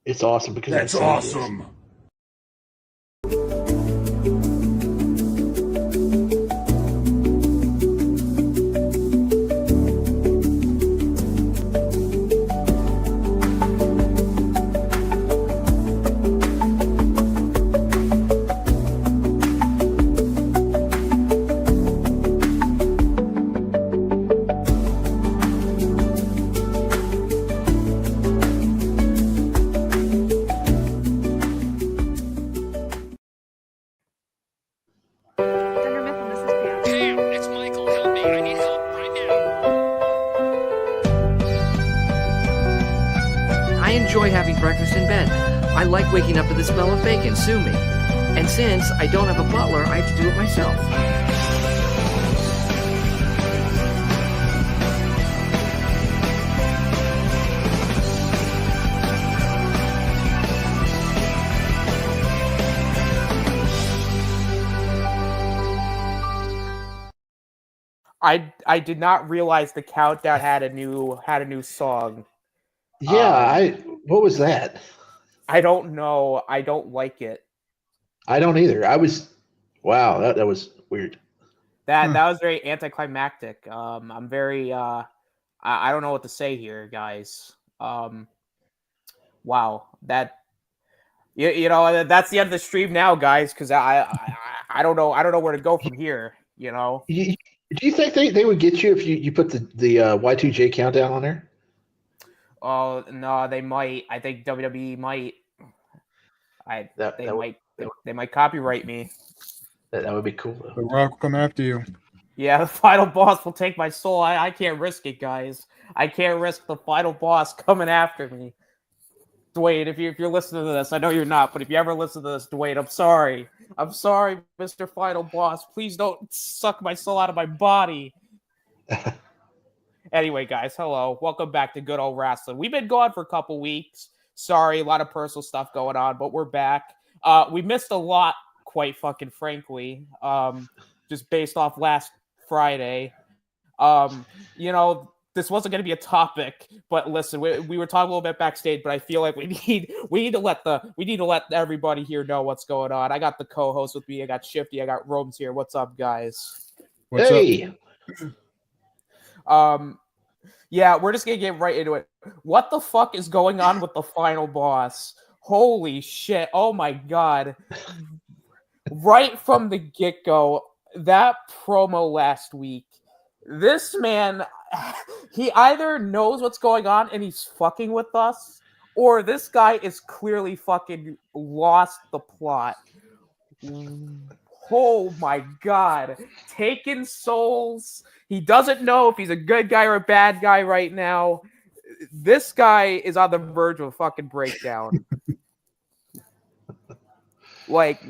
It's awesome because That's awesome. I enjoy having breakfast in bed. I like waking up to the smell of bacon, sue me. And since I don't have a butler, I have to do it myself. I did not realize the countdown had a new song. Yeah, what was that? I don't know. I don't like it. I don't either. Wow, that was weird. That was very anticlimactic. I'm very I don't know what to say here, guys. Wow, that you know that's the end of the stream now, guys, because I don't know where to go from here. You know. Do you think they would get you if you put the Y2J countdown on there? Oh no, they might. I think WWE might. They might copyright me. That would be cool. Though. The Rock will come after you. Yeah, the final boss will take my soul. I can't risk it, guys. I can't risk the final boss coming after me. Dwayne, if you're listening to this, I know you're not, but if you ever listen to this, Dwayne, I'm sorry. I'm sorry, Mr. Final Boss. Please don't suck my soul out of my body. Anyway, guys, hello. Welcome back to Good Ol Wrasslin. We've been gone for a couple weeks. Sorry, a lot of personal stuff going on, but we're back. We missed a lot, quite fucking frankly, just based off last Friday. You know, this wasn't going to be a topic, but listen, we were talking a little bit backstage, but I feel like we need to let everybody here know what's going on. I got the co-host with me. I got Shifty. I got Rome's here. What's up, guys? What's up? Yeah, we're just gonna get right into it. What the fuck is going on with the final boss? Holy shit! Oh my god! Right from the get-go, that promo last week. This man, he either knows what's going on and he's fucking with us, or this guy is clearly fucking lost the plot. Oh my god. Taking souls. He doesn't know if he's a good guy or a bad guy right now. This guy is on the verge of a fucking breakdown. Like,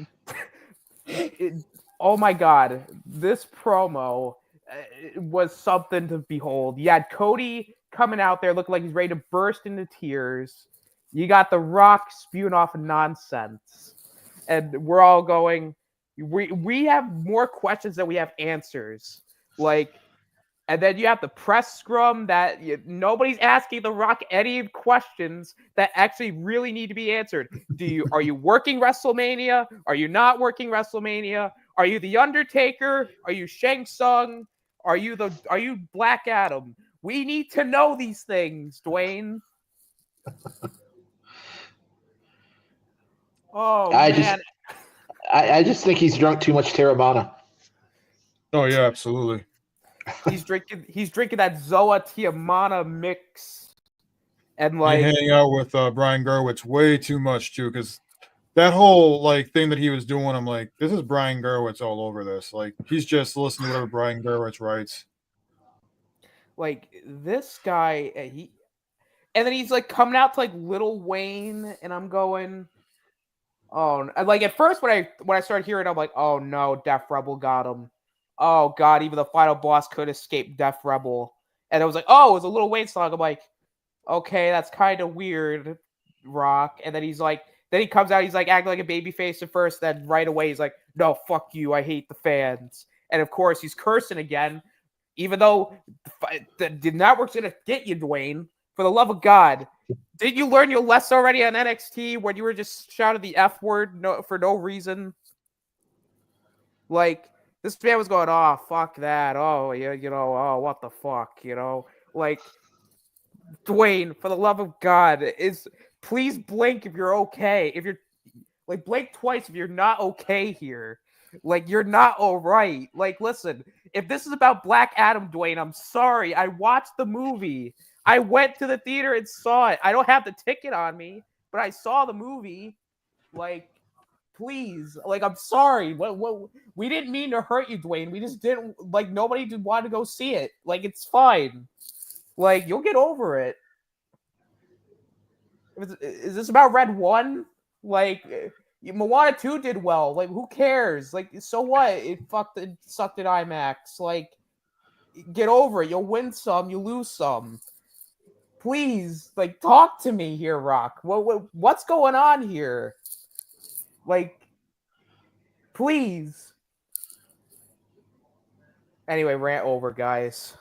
oh my god. This promo was something to behold. You had Cody coming out there looking like he's ready to burst into tears. You got The Rock spewing off nonsense. And we're all going, we have more questions than we have answers. Like, and then you have the press scrum that nobody's asking The Rock any questions that actually really need to be answered. Are you working WrestleMania? Are you not working WrestleMania? Are you The Undertaker? Are you Shang Tsung? Are you Black Adam? We need to know these things, Dwayne. Oh, man. I just think he's drunk too much Terramana. Oh yeah, absolutely. He's drinking that Zoa Tiamana mix, and like hanging out with Brian Gerwitz way too much too, because that whole like thing that he was doing, I'm like, this is Brian Gerwitz all over this. Like he's just listening to whatever Brian Gerwitz writes. Like this guy, and then he's like coming out to like Lil Wayne, and I'm going, oh, like at first when I started hearing, I'm like, oh no, Def Rebel got him. Oh god, even the final boss could escape Def Rebel. And I was like, oh, it was a Lil Wayne song. I'm like, okay, that's kind of weird, Rock. And then he's like, then he comes out, he's like acting like a baby face at first, then right away he's like, no, fuck you, I hate the fans. And of course he's cursing again, even though the network's gonna get you, Dwayne, For the love of God, did you learn your lesson already on NXT when you were just shouting the F word for no reason? Like, this man was going, oh, fuck that. Oh, yeah, oh, what the fuck, Like, Dwayne, for the love of God, please blink if you're okay. If you're, like, blink twice if you're not okay here. Like, you're not all right. Like, listen, if this is about Black Adam, Dwayne, I'm sorry. I watched the movie. I went to the theater and saw it. I don't have the ticket on me, but I saw the movie. Like, please, like, I'm sorry. What? We didn't mean to hurt you, Dwayne. We just didn't, like, nobody did want to go see it. Like, it's fine. Like, you'll get over it. Is this about Red 1? Like, Moana 2 did well. Like, who cares? Like, so what? It sucked at IMAX. Like, get over it. You'll win some, you lose some. Please, like, talk to me here, Rock. What's going on here? Like, please. Anyway, rant over, guys.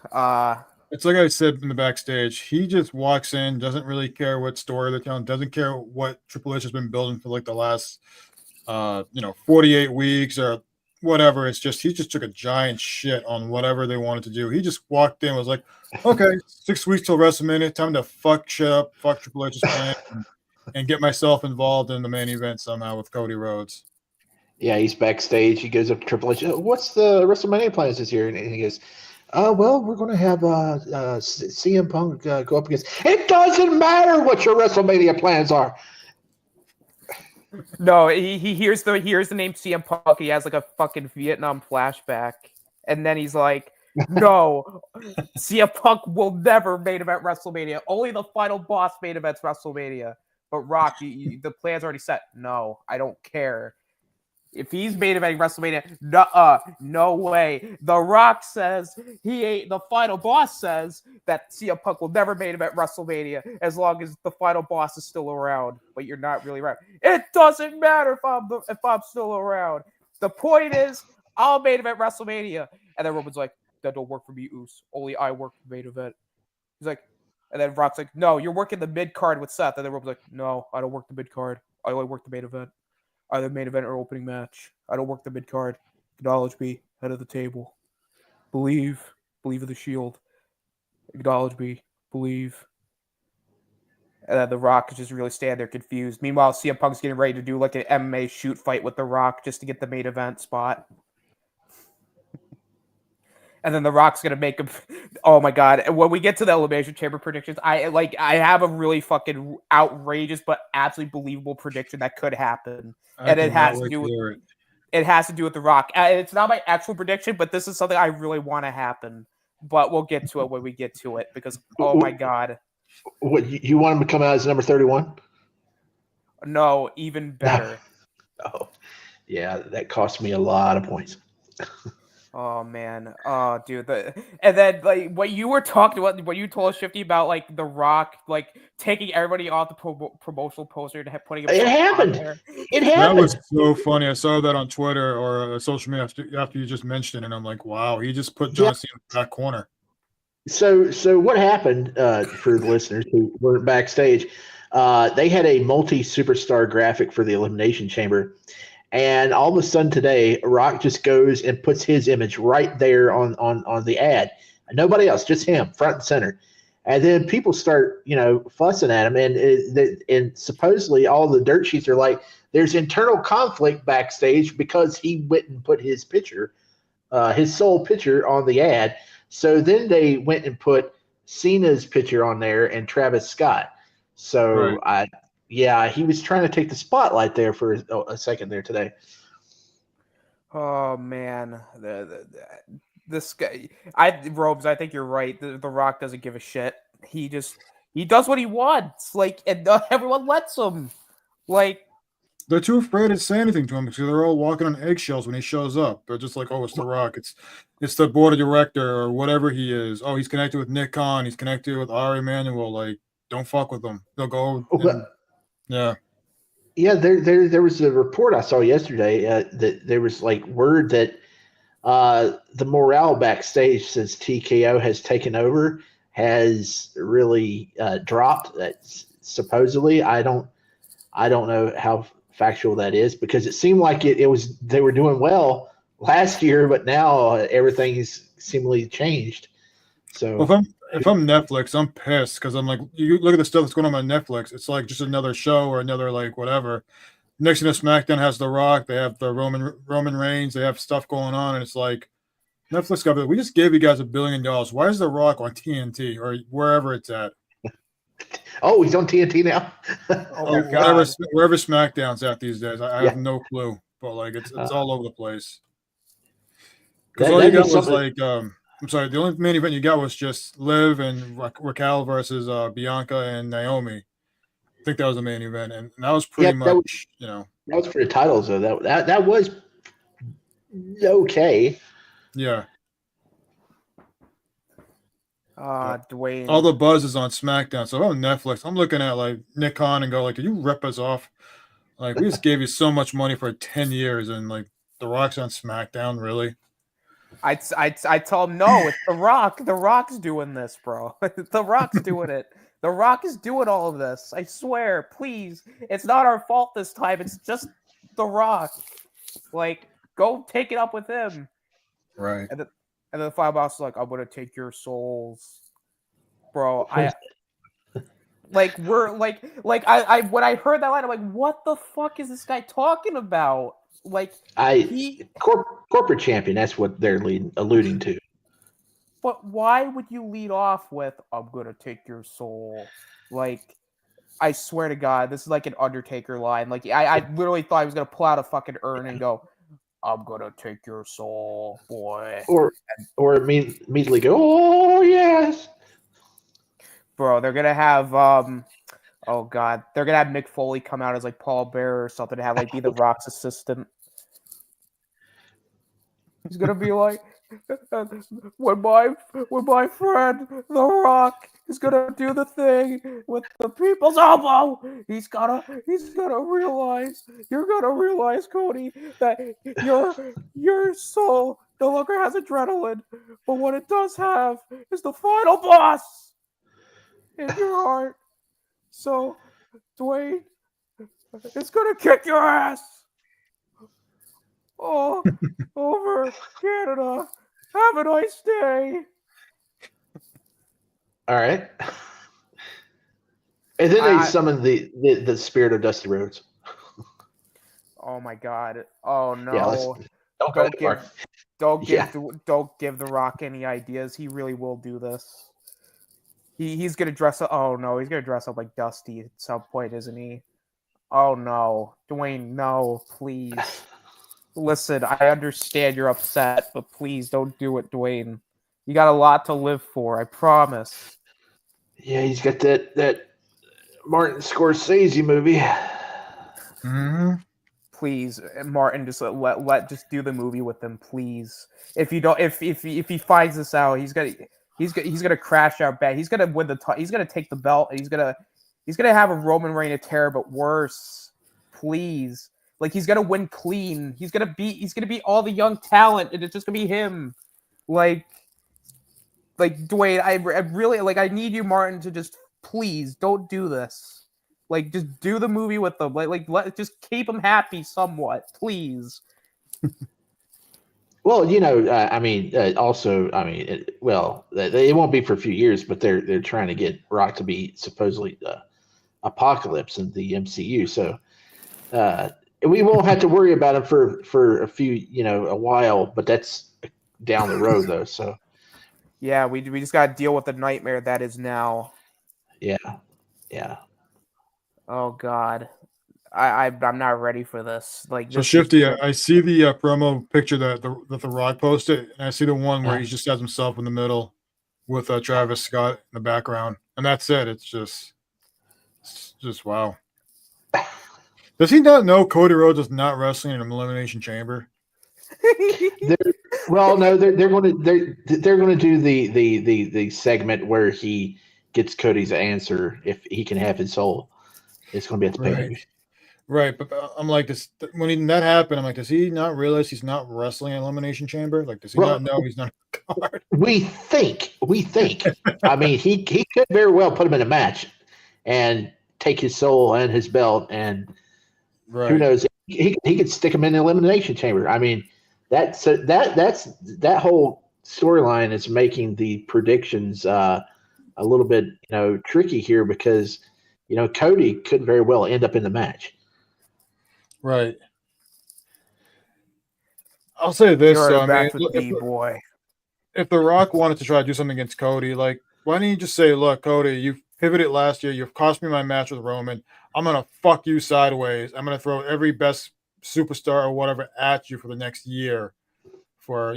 It's like I said in the backstage. He just walks in, doesn't really care what story they're telling, doesn't care what Triple H has been building for like the last, 48 weeks or whatever. It's just he just took a giant shit on whatever they wanted to do. He just walked in, was like, okay, 6 weeks till WrestleMania, time to fuck shit up, fuck Triple H's plan, and get myself involved in the main event somehow with Cody Rhodes. Yeah, he's backstage. He goes up to Triple H. What's the WrestleMania plans this year? And he goes, well, we're going to have CM Punk go up against. It doesn't matter what your WrestleMania plans are. No, he hears the name CM Punk. He has like a fucking Vietnam flashback, and then he's like, "No, CM Punk will never main event WrestleMania. Only the final boss main events WrestleMania." But Rock, the plan's already set. No, I don't care. If he's main eventing WrestleMania, no way. The Rock says he ain't. The final boss says that CM Punk will never main event WrestleMania as long as the final boss is still around. But you're not really around. It doesn't matter if I'm still around. The point is, I'll main event WrestleMania. And then Roman's like, that don't work for me, Oos. Only I work the main event. He's like, and then Rock's like, no, you're working the mid card with Seth. And then Roman's like, no, I don't work the mid card. I only work the main event. Either main event or opening match. I don't work the mid card. Acknowledge me, head of the table. Believe in the Shield. Acknowledge me, believe. And then The Rock is just really standing there confused. Meanwhile, CM Punk's getting ready to do like an MMA shoot fight with The Rock just to get the main event spot. And then The Rock's gonna make him. Oh my god! When we get to the Elimination Chamber predictions, I have a really fucking outrageous but absolutely believable prediction that could happen, and it has to do with The Rock. It's not my actual prediction, but this is something I really want to happen. But we'll get to it when we get to it because oh my god! What you want him to come out as number 31? No, even better. Oh, yeah, that cost me a lot of points. Oh man, oh dude, and then like what you were talking about, what you told us, Shifty, about like The Rock, like taking everybody off the promotional poster and putting it happened. It happened. That was so funny. I saw that on Twitter or social media after you just mentioned it, and I'm like, wow, he just put John Cena in that corner. So what happened for the listeners who weren't backstage? They had a multi-superstar graphic for the Elimination Chamber. And all of a sudden today, Rock just goes and puts his image right there on the ad. Nobody else, just him, front and center. And then people start, fussing at him. And supposedly all the dirt sheets are like, there's internal conflict backstage because he went and put his picture, his sole picture on the ad. So then they went and put Cena's picture on there and Travis Scott. So right. Yeah, he was trying to take the spotlight there for a second there today. Oh man, this guy, Robes. I think you're right. The Rock doesn't give a shit. He does what he wants. Like, and everyone lets him. Like, they're too afraid to say anything to him because they're all walking on eggshells when he shows up. They're just like, oh, it's The Rock. It's the board of director or whatever he is. Oh, he's connected with Nick Khan. He's connected with Ari Emanuel. Like, don't fuck with them. They'll go. Yeah. There was a report I saw yesterday that there was like word that the morale backstage since TKO has taken over has really dropped. Supposedly, I don't know how factual that is, because it seemed like they were doing well last year, but now everything's seemingly changed. So Well, if I'm Netflix, I'm pissed because I'm like, you look at the stuff that's going on Netflix. It's like just another show or another like whatever. Next thing to SmackDown has The Rock. They have the Roman Reigns. They have stuff going on, and it's like Netflix got. We just gave you guys $1 billion. Why is The Rock on TNT or wherever it's at? oh, he's on TNT now. Oh my God. Wherever SmackDown's at these days, I Yeah. have no clue. But like it's all over the place. That- Because all that you got is was something- like I'm sorry, the only main event you got was just Liv and Raquel versus Bianca and Naomi. I think that was the main event, and that was pretty much that was for the titles though. That was okay. yeah. Dwayne. All the buzz is on SmackDown. So on Netflix, I'm looking at like Nick Khan and go like, "Did you rip us off? Like we just gave you so much money for 10 years, and like The Rock's on SmackDown, really?" I tell him no. It's The Rock. The Rock's doing this, bro. The Rock's doing it. The Rock is doing all of this. I swear. Please, it's not our fault this time. It's just The Rock. Like, go take it up with him. Right. And then the final boss is like, "I'm gonna take your souls, bro." We're like I when I heard that line, I'm like, what the fuck is this guy talking about? Like, corporate champion. That's what they're alluding to. But why would you lead off with, "I'm gonna take your soul"? Like, I swear to God, this is like an Undertaker line. Like, I literally thought he was gonna pull out a fucking urn and go, "I'm gonna take your soul, boy." Or immediately go, "Oh yes." Bro, they're gonna have oh God, they're gonna have Mick Foley come out as like Paul Bearer or something to have like be The Rock's assistant. He's gonna be like, when my friend The Rock is gonna do the thing with the people's elbow, he's gonna realize, you're gonna realize, Cody, that your soul no longer has adrenaline, but what it does have is the final boss in your heart. So, Dwayne, it's gonna kick your ass all over Canada. Have a nice day. All right. And then they summon the spirit of Dusty Rhodes. Oh my God. Oh no. Yeah, don't give The Rock any ideas. He really will do this. He's gonna dress up. Oh no, he's gonna dress up like Dusty at some point, isn't he? Oh no, Dwayne, no, please. Listen, I understand you're upset, but please don't do it, Dwayne. You got a lot to live for, I promise. Yeah, he's got that Martin Scorsese movie. Mm-hmm. Please, Martin, just just do the movie with him, please. If you don't, if he finds this out, he's gonna crash out bad. He's gonna win he's gonna take the belt, and he's gonna have a Roman Reign of terror, but worse. Please. Like, he's gonna win clean. He's gonna beat all the young talent, and it's just gonna be him. Like Dwayne, I really I need you, Martin, to just please don't do this. Like, just do the movie with them. Just keep him happy somewhat, please. Well, also, it won't be for a few years, but they're trying to get Rock to be supposedly Apocalypse in the MCU. So we won't have to worry about him for a few, a while, but that's down the road though. So yeah, we just got to deal with the nightmare that is now. Yeah. Oh God, I'm not ready for this. Like, So Shifty, I see the promo picture that the Rock posted, and I see the one where he just has himself in the middle with Travis Scott in the background, and that's it. It's just wow. Does he not know Cody Rhodes is not wrestling in an Elimination Chamber? No, they're going to do the segment where he gets Cody's answer if he can have his soul. It's going to be at the pay-per-view. Right, but I'm like this when that happened. I'm like, does he not realize he's not wrestling in Elimination Chamber? Like, does he Well, not know he's not a card? we think. I mean, he could very well put him in a match and take his soul and his belt, and who Right, knows? He could stick him in the elimination chamber. I mean, that whole storyline is making the predictions a little bit tricky here because Cody could very well end up in the match. right. I'll say this, You're so I mean, back with me, boy. if The Rock wanted to try to do something against Cody, like, why don't you just say, look, Cody, you pivoted last year. You've cost me my match with Roman. I'm going to fuck you sideways. I'm going to throw every best superstar or whatever at you for the next year for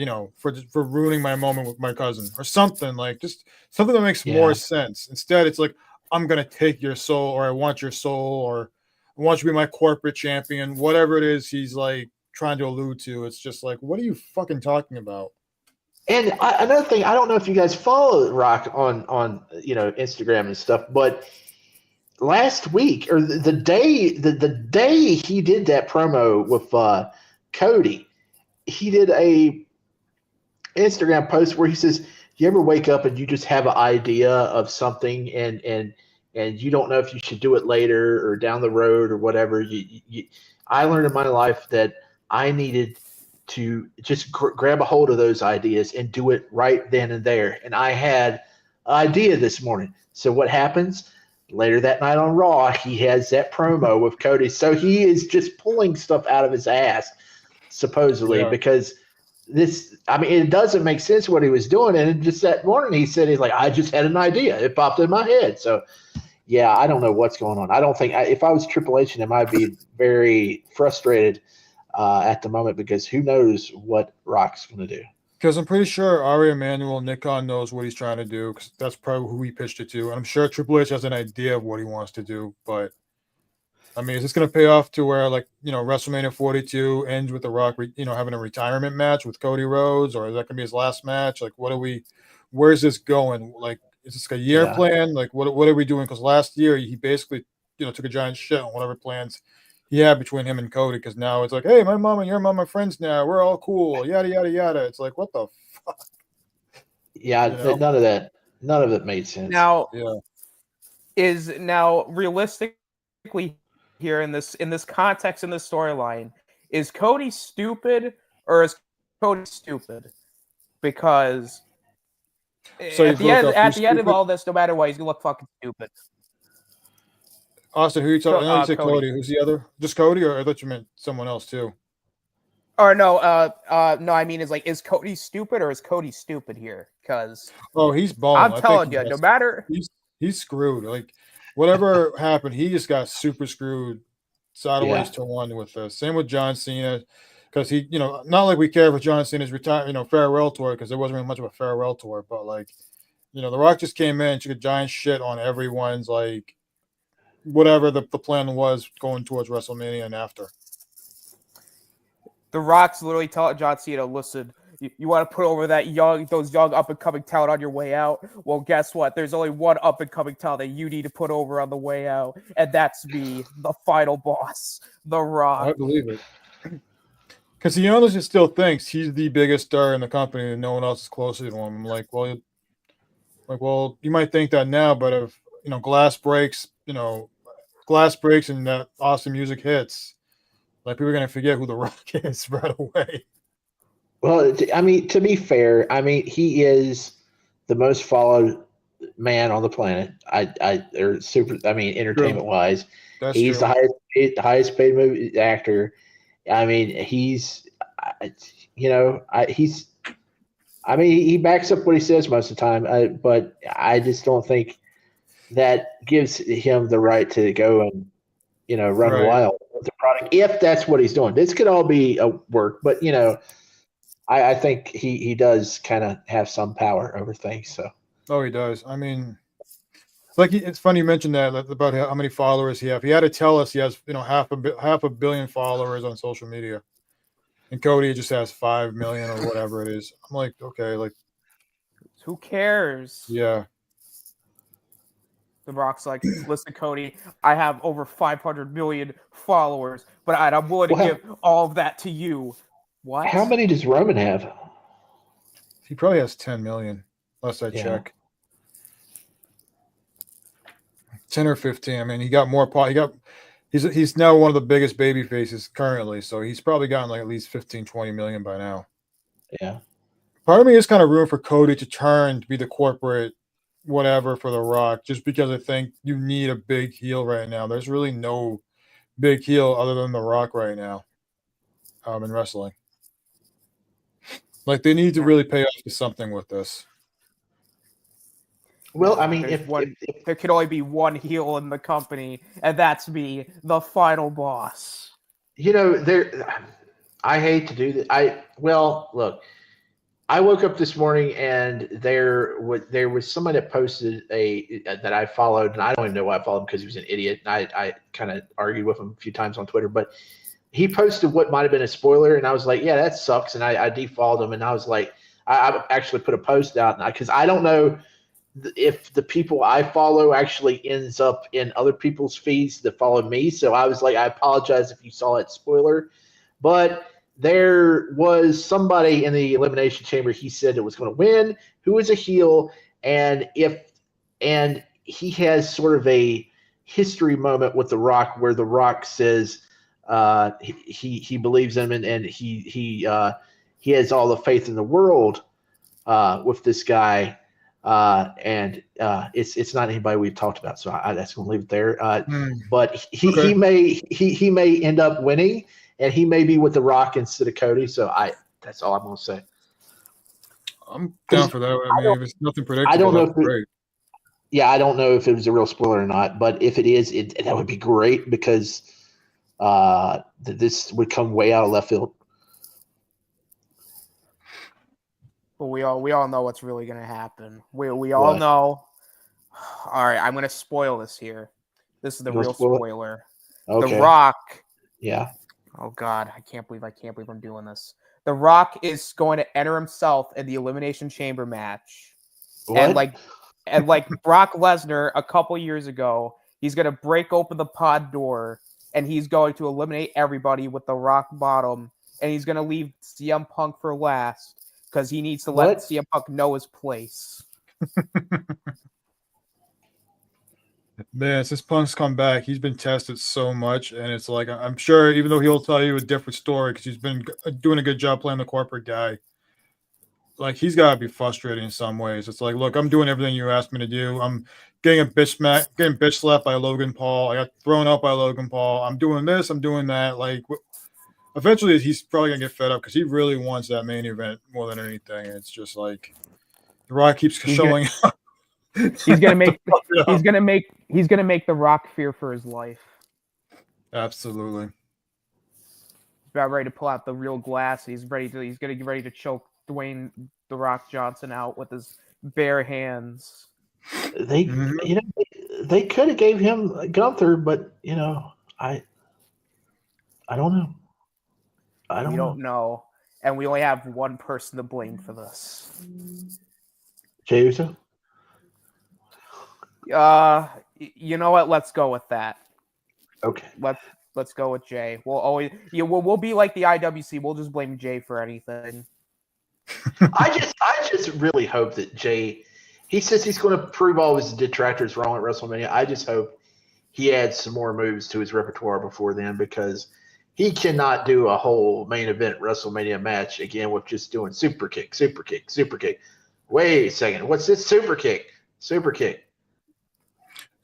ruining my moment with my cousin or something, like just something that makes more sense. Instead, it's like, I'm going to take your soul, or I want your soul, or I want you to be my corporate champion, whatever it is he's like trying to allude to. It's just like, what are you fucking talking about? And another thing, I don't know if you guys follow Rock on Instagram and stuff, but last week or the day he did that promo with Cody, he did a Instagram post where he says, "You ever wake up and you just have an idea of something and you don't know if you should do it later or down the road or whatever?" I learned in my life that I needed to just grab a hold of those ideas and do it right then and there. And I had an idea this morning. So what happens? Later that night on Raw, he has that promo with Cody. So he is just pulling stuff out of his ass, supposedly, because it doesn't make sense what he was doing. And just that morning he said, he's like, I just had an idea. It popped in my head. So, yeah, I don't know what's going on. I don't think if I was Triple H, I might be very frustrated at the moment because who knows what Rock's going to do. Because I'm pretty sure Ari Emanuel, Nick Khan knows what he's trying to do because that's probably who he pitched it to. And I'm sure Triple H has an idea of what he wants to do. But, I mean, is this going to pay off to where, like, WrestleMania 42 ends with The Rock, having a retirement match with Cody Rhodes? Or is that going to be his last match? Like, where's this going? Like, is this a year plan? Like, what are we doing? Because last year he basically, took a giant shit on whatever plans he had between him and Cody, because now it's like, hey, my mom and your mom are friends now. We're all cool. Yada, yada, yada. It's like, what the fuck? Yeah, none of it made sense. Now, realistically here in this context, in this storyline, is Cody stupid or is Cody stupid? Because at the end of all this, no matter what, he's gonna look fucking stupid. Austin, who you talking? I know you said Cody. Who's the other? Just Cody, or I thought you meant someone else too. Or no, I mean, is Cody stupid or is Cody stupid here? Because he's balling. I'm telling you, no matter he's screwed. Like whatever happened, he just got super screwed sideways to one with this. Same with John Cena, because he, not like we care for John Cena's farewell tour, because there wasn't really much of a farewell tour, but like, The Rock just came in, took a giant shit on everyone's like. Whatever the plan was going towards WrestleMania and after. The Rock's literally telling John Cena, listen, you want to put over those young up-and-coming talent on your way out? Well, guess what? There's only one up-and-coming talent that you need to put over on the way out, and that's me, the final boss, The Rock. I believe it. Because he honestly still thinks he's the biggest star in the company and no one else is closer to him. I'm like, well, you might think that now, but if, glass breaks and that awesome music hits, like people are going to forget who The Rock is right away. Well, I mean, to be fair, he is the most followed man on the planet. Entertainment wise, he's true. the highest paid movie actor. I mean, he backs up what he says most of the time. But I just don't think that gives him the right to go and run wild with the product if that's what he's doing. This could all be a work, but I think he does kind of have some power over things. So he does. I mean, it's funny you mentioned that about how many followers he has. He had to tell us he has half a billion followers on social media, and Cody just has 5 million or whatever it is. I'm like, okay, like who cares? Yeah. The Rock's like, listen, Cody, I have over 500 million followers, but I'm willing to give all of that to you. What? How many does Roman have? He probably has 10 million, unless I check. 10 or 15. I mean, he got more. He's now one of the biggest baby faces currently, so he's probably gotten like at least 15, 20 million by now. Yeah. Part of me is kind of room for Cody to turn to be the corporate whatever for The Rock, just because I think you need a big heel right now. There's really no big heel other than The Rock right now in wrestling. Like, they need to really pay off to something with this. Well, I mean, there could only be one heel in the company, and that's me, the final boss. You know, I hate to do that. Look, I woke up this morning and there was someone that posted that I followed, and I don't even know why I followed him because he was an idiot. And I kind of argued with him a few times on Twitter, but he posted what might have been a spoiler, and I was like, yeah, that sucks. And I defollowed him, and I was like, I actually put a post out because I don't know if the people I follow actually ends up in other people's feeds that follow me. So I was like, I apologize if you saw that spoiler, but there was somebody in the Elimination Chamber, he said it was going to win, who is a heel, and he has sort of a history moment with The Rock where The Rock says he believes him and he has all the faith in the world with this guy. And it's not anybody we've talked about, so that's going to leave it there. But he may end up winning, and he may be with The Rock instead of Cody. So that's all I'm going to say. I'm down for that. I mean, if it's nothing predictable, I don't know great. I don't know if it was a real spoiler or not, but if it is, that would be great because this would come way out of left field. But we all know what's really going to happen. We all know. All right, I'm going to spoil this here. This is the real spoiler. Okay. The Rock. Yeah. Oh God, I can't believe I'm doing this. The Rock is going to enter himself in the Elimination Chamber match. What? And like Brock Lesnar a couple years ago, he's going to break open the pod door and he's going to eliminate everybody with the Rock bottom, and he's going to leave CM Punk for last because he needs to let CM Punk know his place. Man, since Punk's come back, he's been tested so much, and it's like, I'm sure, even though he'll tell you a different story because he's been doing a good job playing the corporate guy, like, he's got to be frustrated in some ways. It's like, look, I'm doing everything you asked me to do. I'm getting bitch slapped by Logan Paul. I got thrown out by Logan Paul. I'm doing this. I'm doing that. Like, eventually, he's probably gonna get fed up because he really wants that main event more than anything. And it's just like The Rock keeps showing up. He's gonna make The Rock fear for his life. Absolutely. He's about ready to pull out the real glass. He's gonna get ready to choke Dwayne The Rock Johnson out with his bare hands. They could have gave him Gunther, but I don't know. We don't know, and we only have one person to blame for this. Jey Uso? You know what? Let's go with that. Okay. Let's go with Jey. We'll be like the IWC. We'll just blame Jey for anything. I just really hope that Jey. He says he's going to prove all his detractors wrong at WrestleMania. I just hope he adds some more moves to his repertoire before then, because he cannot do a whole main event WrestleMania match again with just doing super kick, super kick, super kick. Wait a second. What's this super kick? Super kick.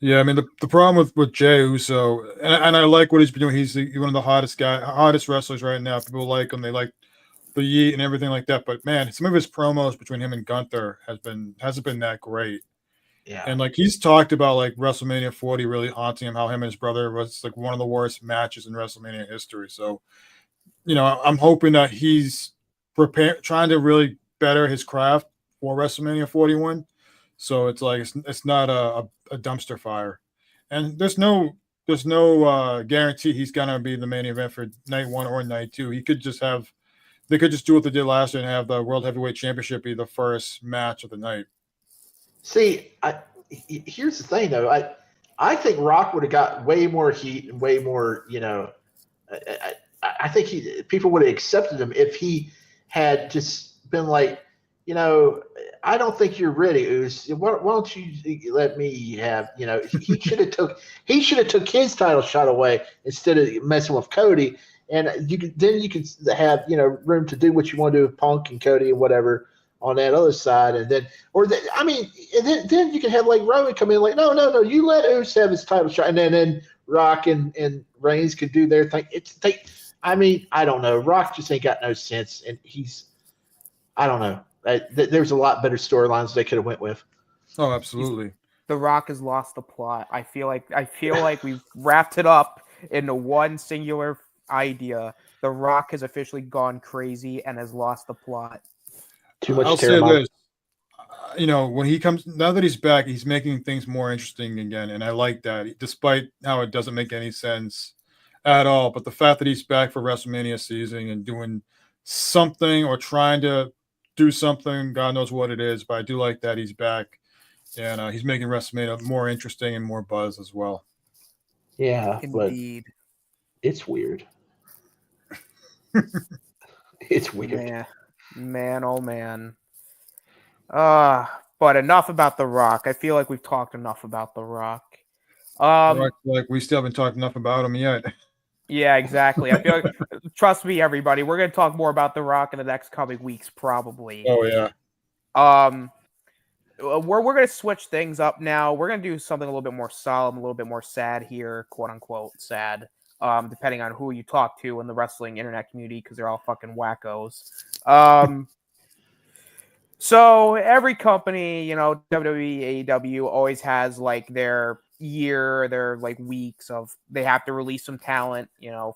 Yeah, I mean, the problem with Jey Uso, and I like what he's been doing. He's one of the hottest wrestlers right now. People like him. They like the yeet and everything like that. But man, some of his promos between him and Gunther hasn't been that great. Yeah. And like, he's talked about like WrestleMania 40 really haunting him, how him and his brother was like one of the worst matches in WrestleMania history. So, I'm hoping that he's trying to really better his craft for WrestleMania 41. So it's like it's not a dumpster fire, and there's no guarantee he's gonna be the main event for night 1 or night 2. They could just do what they did last year and have the World Heavyweight Championship be the first match of the night. See, here's the thing, though. I think Rock would have got way more heat and way more, I think people would have accepted him if he had just been like, I don't think you're ready, Oos. Why don't you let me have, he should have took his title shot away instead of messing with Cody, and you can have room to do what you want to do with Punk and Cody and whatever on that other side, and then then you can have like Roman come in like, no, you let Oos have his title shot, and then Rock and Reigns could do their thing. I don't know. Rock just ain't got no sense, and I don't know. There's a lot better storylines they could have went with. Oh, absolutely. The Rock has lost the plot. I feel like we've wrapped it up into one singular idea. The Rock has officially gone crazy and has lost the plot. Too much. I'll say this. When he comes, now that he's back, he's making things more interesting again, and I like that, despite how it doesn't make any sense at all. But the fact that he's back for WrestleMania season and doing something or trying to do something, God knows what it is, but I do like that he's back, and he's making WrestleMania more interesting and more buzz as well. Yeah, indeed. But it's weird. It's weird. Man, oh man. But enough about The Rock. I feel like we've talked enough about The Rock. Like we still haven't talked enough about him yet. Yeah, exactly. I feel like, trust me, everybody, we're going to talk more about The Rock in the next coming weeks, probably. Oh, yeah. We're going to switch things up now. We're going to do something a little bit more solemn, a little bit more sad here, quote unquote sad, depending on who you talk to in the wrestling internet community, because they're all fucking wackos. So every company, WWE, AEW always has like their like weeks of they have to release some talent,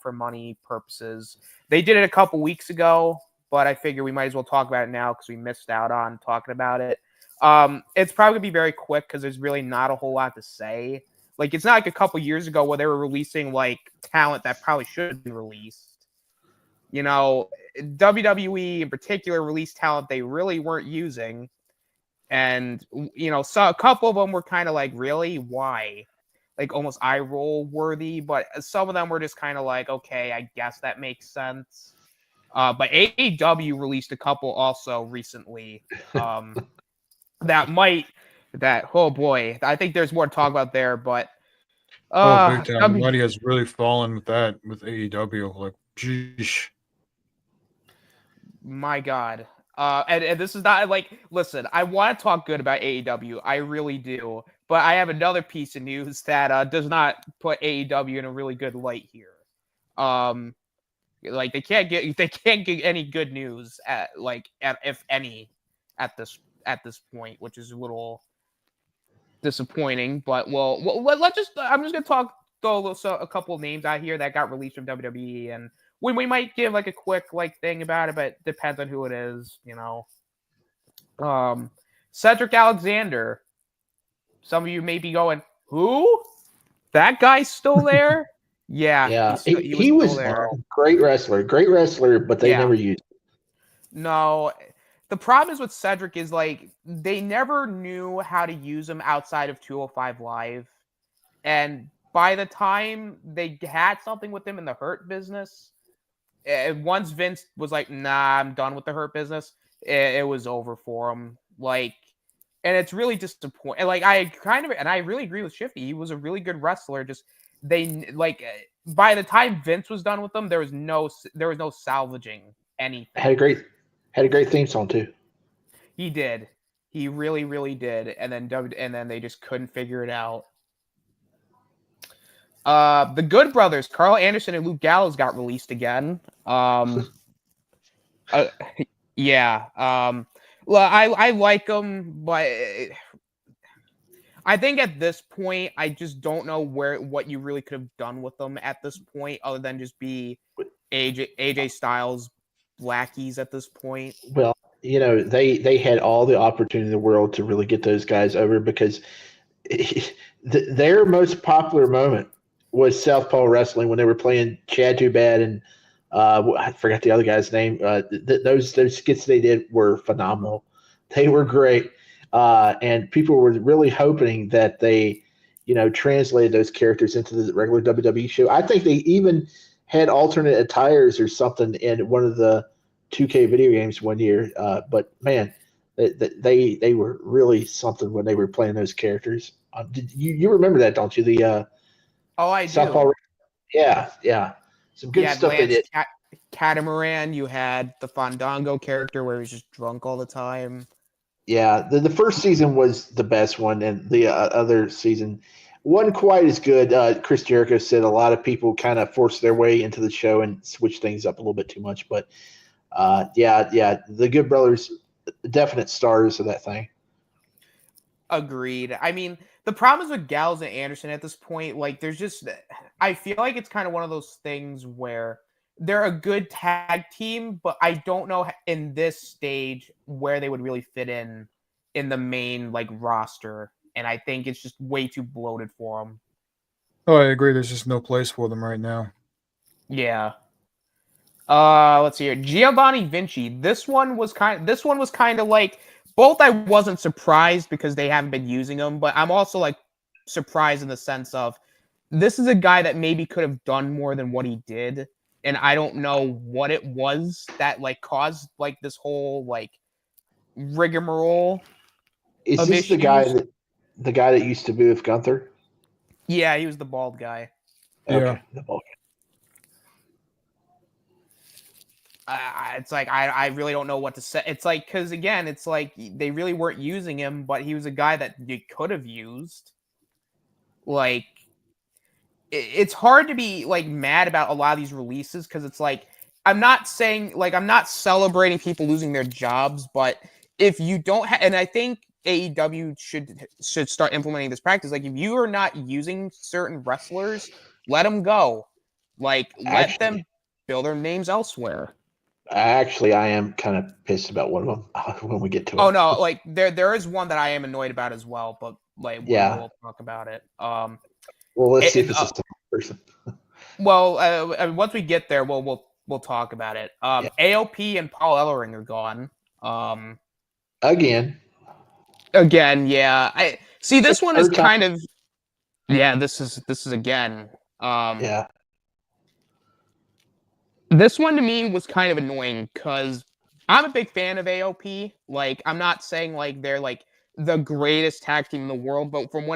for money purposes. They did it a couple weeks ago, but I figure we might as well talk about it now because we missed out on talking about it. It's probably gonna be very quick because there's really not a whole lot to say. Like, it's not like a couple years ago where they were releasing like talent that probably should have been released. WWE in particular released talent they really weren't using. And, so a couple of them were kind of like, really? Why? Like almost eye roll worthy. But some of them were just kind of like, okay, I guess that makes sense. But AEW released a couple also recently. Oh boy, I think there's more to talk about there. But big time. Money has really fallen with AEW. Like, geesh. My God. And this is not like, listen, I want to talk good about AEW. I really do. But I have another piece of news that does not put AEW in a really good light here. Like they can't get any good news if any at this point, which is a little disappointing. But I'm just gonna throw a couple of names out here that got released from WWE, and we might give like a quick thing about it, but it depends on who it is, Cedric Alexander. Some of you may be going, who? That guy's still there? Yeah. He was there. Great wrestler, but they never used him. No, the problem is with Cedric is like they never knew how to use him outside of 205 Live, and by the time they had something with him in the Hurt business, once Vince was like, nah, I'm done with the Hurt business, it was over for him. Like, and it's really disappointing. Like, I really agree with Shifty. He was a really good wrestler. Just by the time Vince was done with them, there was no salvaging anything. Had a great theme song too. He did. He really, really did. And then they just couldn't figure it out. The Good Brothers, Carl Anderson and Luke Gallows, got released again. Yeah. Well, I like them, but I think at this point, I just don't know what you really could have done with them at this point, other than just be AJ Styles lackeys at this point. Well, they had all the opportunity in the world to really get those guys over, because their most popular moment was Southpaw Wrestling when they were playing Chad Too Bad and I forgot the other guy's name. Those skits they did were phenomenal. They were great. and people were really hoping that they, translated those characters into the regular WWE show. I think they even had alternate attires or something in one of the 2K video games one year. But man, they were really something when they were playing those characters. You remember that, don't you? The I Southpaw. do. Yeah, some good stuff they did. Catamaran. You had the Fandango character where he was just drunk all the time. Yeah, the first season was the best one, and the other season wasn't quite as good. Chris Jericho said a lot of people kind of forced their way into the show and switched things up a little bit too much. But yeah, the Good Brothers, definite stars of that thing. Agreed. I mean, the problem is with Gallows and Anderson at this point. Like, I feel like it's kind of one of those things where they're a good tag team, but I don't know in this stage where they would really fit in the main roster. And I think it's just way too bloated for them. Oh, I agree. There's just no place for them right now. Yeah. Let's see here. Giovanni Vinci. This one was kind of like both. I wasn't surprised because they haven't been using them, but I'm also surprised in the sense of this is a guy that maybe could have done more than what he did. And I don't know what it was that caused this whole rigmarole. Is this the guy that used to be with Gunther? Yeah, he was the bald guy. Okay, yeah. the bald guy. It's I really don't know what to say. It's because again, it's they really weren't using him, but he was a guy that you could have used. It's hard to be mad about a lot of these releases because it's I'm not saying I'm not celebrating people losing their jobs, but if you don't and I think AEW should start implementing this practice. If you are not using certain wrestlers, let them go. Let them build their names elsewhere. Actually, I am kind of pissed about one of them when we get to it. Oh no, there is one that I am annoyed about as well, but we'll talk about it. Well, let's see if it's the same person. Well, once we get there, we'll talk about it. AOP and Paul Ellering are gone. Again, yeah. I see. This one is kind of. Yeah, this is again. Yeah. This one to me was kind of annoying because I'm a big fan of AOP. I'm not saying they're the greatest tag team in the world, but from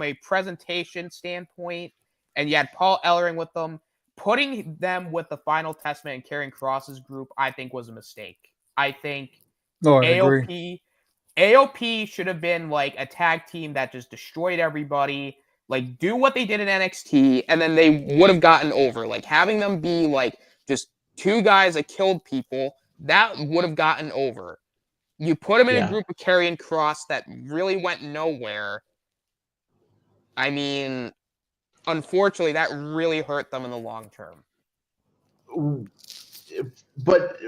a presentation standpoint, and you had Paul Ellering with them, putting them with the Final Testament and Karrion Kross's group, I think was a mistake. I think AOP should have been a tag team that just destroyed everybody, do what they did in NXT, and then they would have gotten over. Having them be just two guys that killed people, that would have gotten over. You put them in a group of Karrion Kross that really went nowhere. I mean, unfortunately, that really hurt them in the long term. But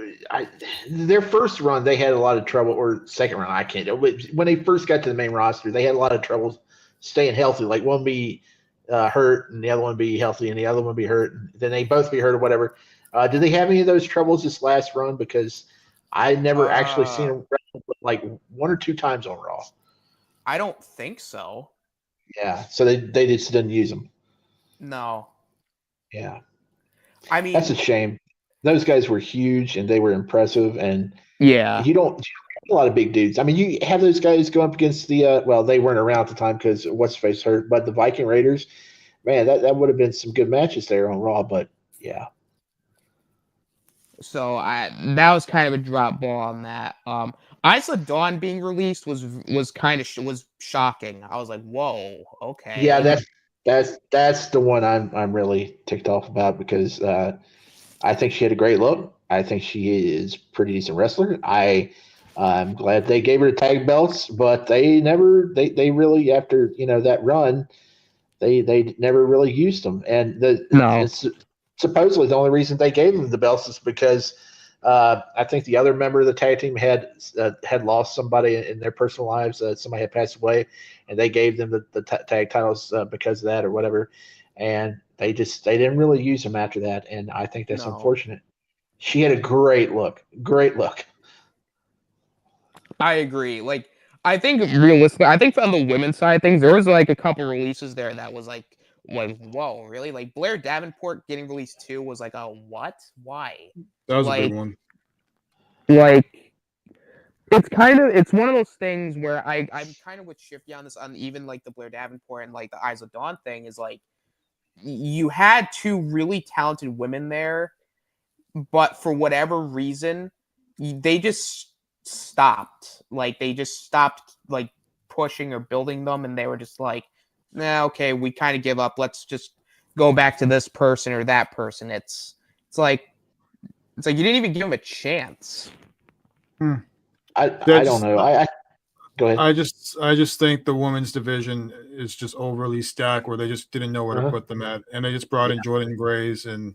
their first run, they had a lot of trouble, or second run, I can't. When they first got to the main roster, they had a lot of trouble staying healthy. One be hurt, and the other one be healthy, and the other one be hurt, and then they both be hurt or whatever. Did they have any of those troubles this last run? Because I never actually seen them wrestle one or two times on Raw. I don't think so. Yeah, so they just didn't use them. No. Yeah. I mean, that's a shame. Those guys were huge and they were impressive, and you don't have a lot of big dudes. I mean, you have those guys go up against the they weren't around at the time because what's face hurt, but the Viking Raiders, man, that would have been some good matches there on Raw. But yeah. So that was kind of a drop ball on that. Isla Dawn being released was shocking. I was like, whoa, okay. Yeah, that's the one I'm really ticked off about because I think she had a great look. I think she is a pretty decent wrestler. I'm glad they gave her the tag belts, but they really after that run, they never really used them. And supposedly the only reason they gave them the belts is because I think the other member of the tag team had lost somebody in their personal lives. Somebody had passed away, and they gave them the tag titles because of that or whatever. And they didn't really use them after that, and I think that's unfortunate. She had a great look. Great look. I agree. I think realistically, I think on the women's side of things, there was like a couple releases there that was like whoa, really? Like Blair Davenport getting released too was like a what? Why? That was a Like, big one. like it's one of those things where I'm kind of with Shifty on this, on even like the Blair Davenport and like the Eyes of Dawn thing is like you had two really talented women there, but for whatever reason, they just stopped. Like they just stopped like pushing or building them, and they were just like, nah, okay, we kind of give up. Let's just go back to this person or that person. It's like you didn't even give them a chance. I don't know. I go ahead. I just think the women's division is just overly stacked, where they just didn't know where to put them at, and they just brought in Jordan Grace, and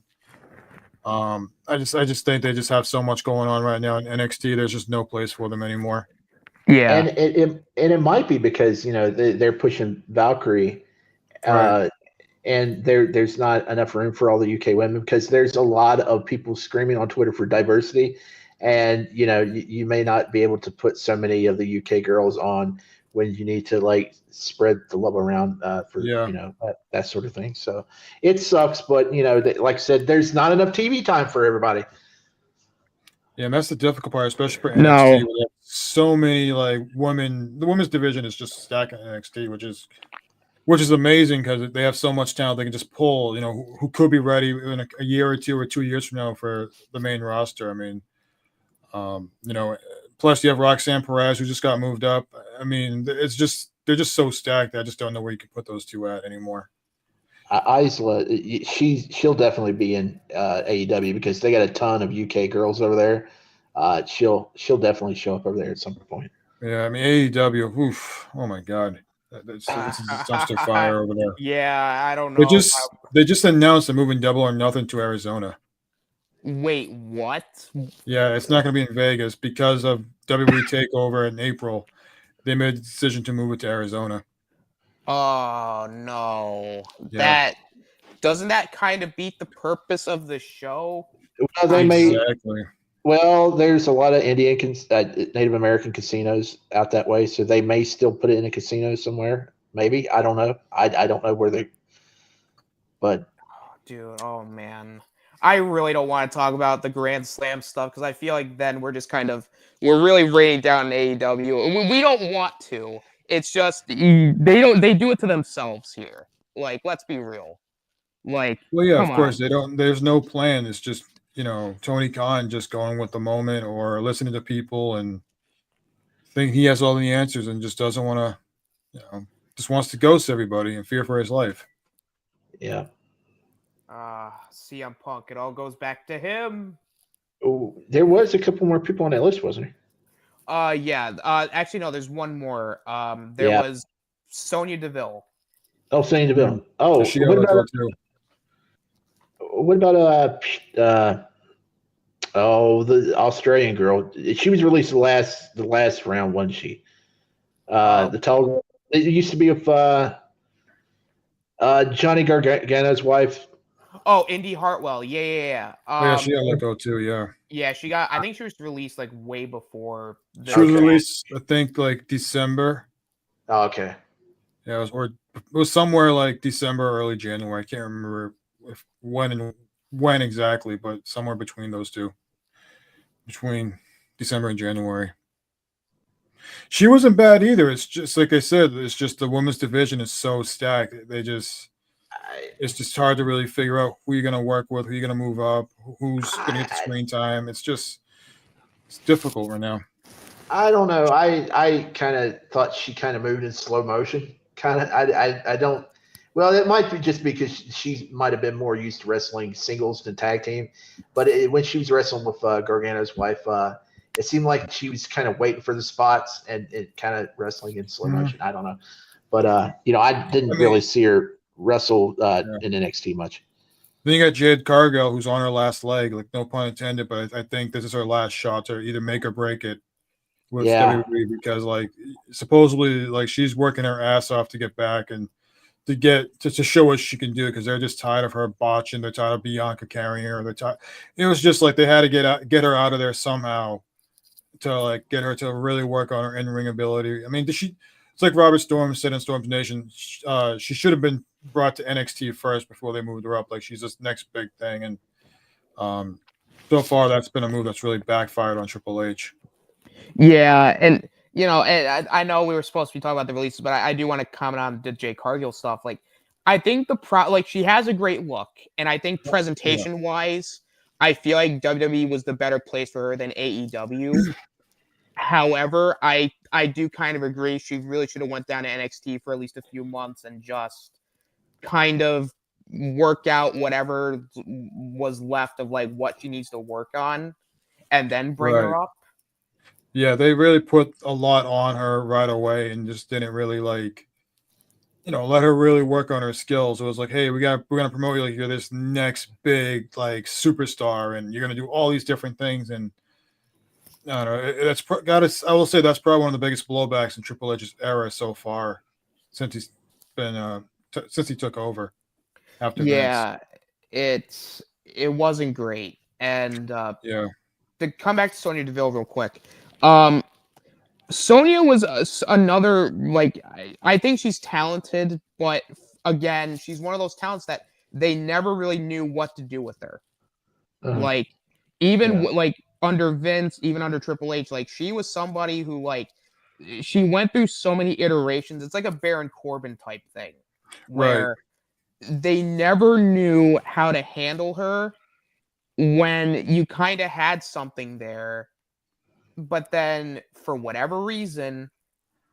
I just think they just have so much going on right now in NXT. There's just no place for them anymore. Yeah, And it might be because they're pushing Valkyrie, Right. and there's not enough room for all the UK women, because there's a lot of people screaming on Twitter for diversity, and you may not be able to put so many of the UK girls on when you need to like spread the love around for that sort of thing. So it sucks, but like I said, there's not enough TV time for everybody. Yeah, and that's the difficult part, especially for No. NXT. Where they have so many like women. The women's division is just stacked in NXT, which is amazing because they have so much talent they can just pull. Who could be ready in a year or 2 or 2 years from now for the main roster. I mean, plus you have Roxanne Perez, who just got moved up. I mean, they're just so stacked. I just don't know where you can put those two at anymore. Isla, she'll definitely be in AEW because they got a ton of UK girls over there. She'll definitely show up over there at some point. Yeah, I mean AEW. Oof, oh my god, it's a dumpster fire over there. Yeah, I don't know. They just announced they're moving Double or Nothing to Arizona. Wait, what? Yeah, it's not going to be in Vegas because of WWE Takeover in April. They made the decision to move it to Arizona. Oh no, Yeah. doesn't that kind of beat the purpose of the show? Well, they may. Exactly. Well, there's a lot of Native American casinos out that way, so they may still put it in a casino somewhere. Maybe, I don't know. I don't know where they. But, dude, oh man, I really don't want to talk about the Grand Slam stuff because I feel like then we're really raining down AEW. We don't want to. It's just they do it to themselves here. Like, let's be real. Like, well, yeah, come of course on. they don't. There's no plan. It's just Tony Khan just going with the moment or listening to people and think he has all the answers and just doesn't want to, just wants to ghost everybody and fear for his life. Yeah. CM Punk. It all goes back to him. Oh, there was a couple more people on that list, wasn't there? Yeah. Actually, no. There's one more. There was Sonya Deville. Oh, Sonya Deville. Oh, she got let go too. What about the Australian girl? She was released the last round, wasn't she? The tall girl. It used to be with Johnny Gargano's wife. Oh, Indy Hartwell. Yeah. Yeah, she got let go too. Yeah. Yeah, she got. I think she was released like way before. She was released, I think, like December. Oh, okay. Yeah, it was somewhere like December, early January. I can't remember when exactly, but somewhere between those two, between December and January. She wasn't bad either. It's just like I said. It's just the women's division is so stacked. It's just hard to really figure out who you're going to work with, who you're going to move up, who's going to get the screen time. It's difficult right now. I don't know. I kind of thought she kind of moved in slow motion. I don't. Well, it might be just because she might have been more used to wrestling singles than tag team. But when she was wrestling with Gargano's wife, it seemed like she was kind of waiting for the spots and kind of wrestling in slow motion. I don't know. But, I didn't really see her wrestle in NXT much. Then you got Jade Cargill, who's on her last leg, like no pun intended, but I think this is her last shot to either make or break it with WWE because like supposedly like she's working her ass off to get back and to show what she can do because they're just tired of her botching. They're tired of Bianca carrying her. It was just like they had to get her out of there somehow to like get her to really work on her in-ring ability. I mean, it's like Robert Storm said in Storm's Nation. She should have been brought to NXT first before they moved her up. Like, she's this next big thing, and so far that's been a move that's really backfired on Triple H. Yeah, and and I know we were supposed to be talking about the releases, but I do want to comment on the Jade Cargill stuff. Like, I think she has a great look, and I think presentation wise, I feel like WWE was the better place for her than AEW. However, I do kind of agree she really should have went down to NXT for at least a few months and just kind of work out whatever was left of like what she needs to work on, and then bring her up. Yeah, they really put a lot on her right away and just didn't really like, let her really work on her skills. It was like, hey, we're gonna promote you like you're this next big like superstar, and you're gonna do all these different things. And I don't know. I will say that's probably one of the biggest blowbacks in Triple H's era so far, since he's been since he took over after Vince. It wasn't great. And yeah. To come back to Sonya Deville real quick. Sonya was another, like, I think she's talented, but again, she's one of those talents that they never really knew what to do with her. Like, even like under Vince, even under Triple H, like, she was somebody who, like, she went through so many iterations. It's like a Baron Corbin type thing where they never knew how to handle her when you kind of had something there. But then, for whatever reason,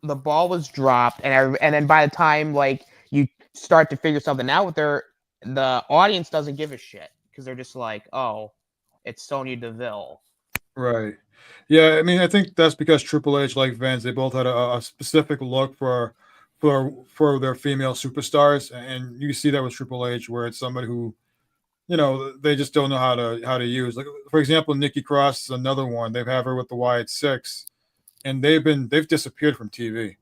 the ball was dropped, and then by the time like you start to figure something out with her, the audience doesn't give a shit because they're just like, "Oh, it's Sonya Deville." Right. Yeah, I mean, I think that's because Triple H, like Vince, they both had a specific look for their female superstars, and you see that with Triple H, where it's somebody who, they just don't know how to use. Like, for example, Nikki Cross is another one. They've had her with the Wyatt Six, and they've disappeared from TV.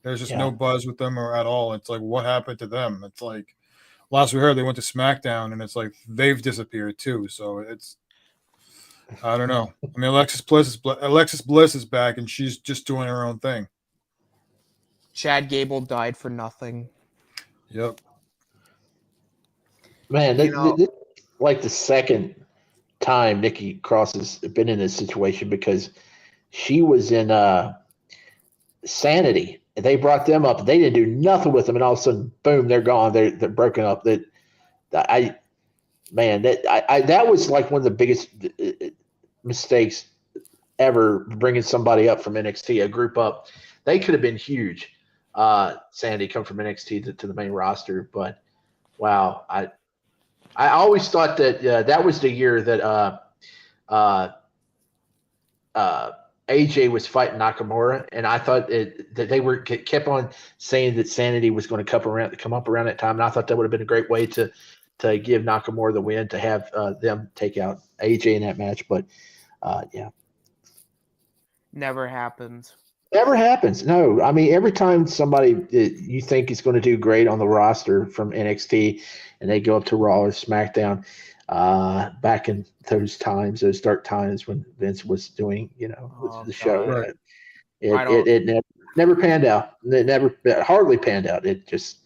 There's just no buzz with them or at all. It's like, what happened to them? It's like, last we heard, they went to SmackDown, and it's like they've disappeared too. So it's, I don't know. I mean, Alexis Bliss is back, and she's just doing her own thing. Chad Gable died for nothing. Yep. Man, this is like the second time Nikki Cross has been in this situation, because she was in Sanity. They brought them up. They didn't do nothing with them, and all of a sudden, boom, they're gone. They're broken up. That was like one of the biggest mistakes ever, bringing somebody up from NXT, a group up. They could have been huge. Sanity come from NXT to the main roster, but wow, I always thought that that was the year that AJ was fighting Nakamura, and I thought that they kept on saying that Sanity was going to come up around that time, and I thought that would have been a great way to give Nakamura the win, to have them take out AJ in that match. But never happened. Never happens. No, I mean, every time somebody you think is going to do great on the roster from NXT, and they go up to Raw or SmackDown, back in those dark times when Vince was doing, the show, right. it never panned out. It hardly panned out. It just,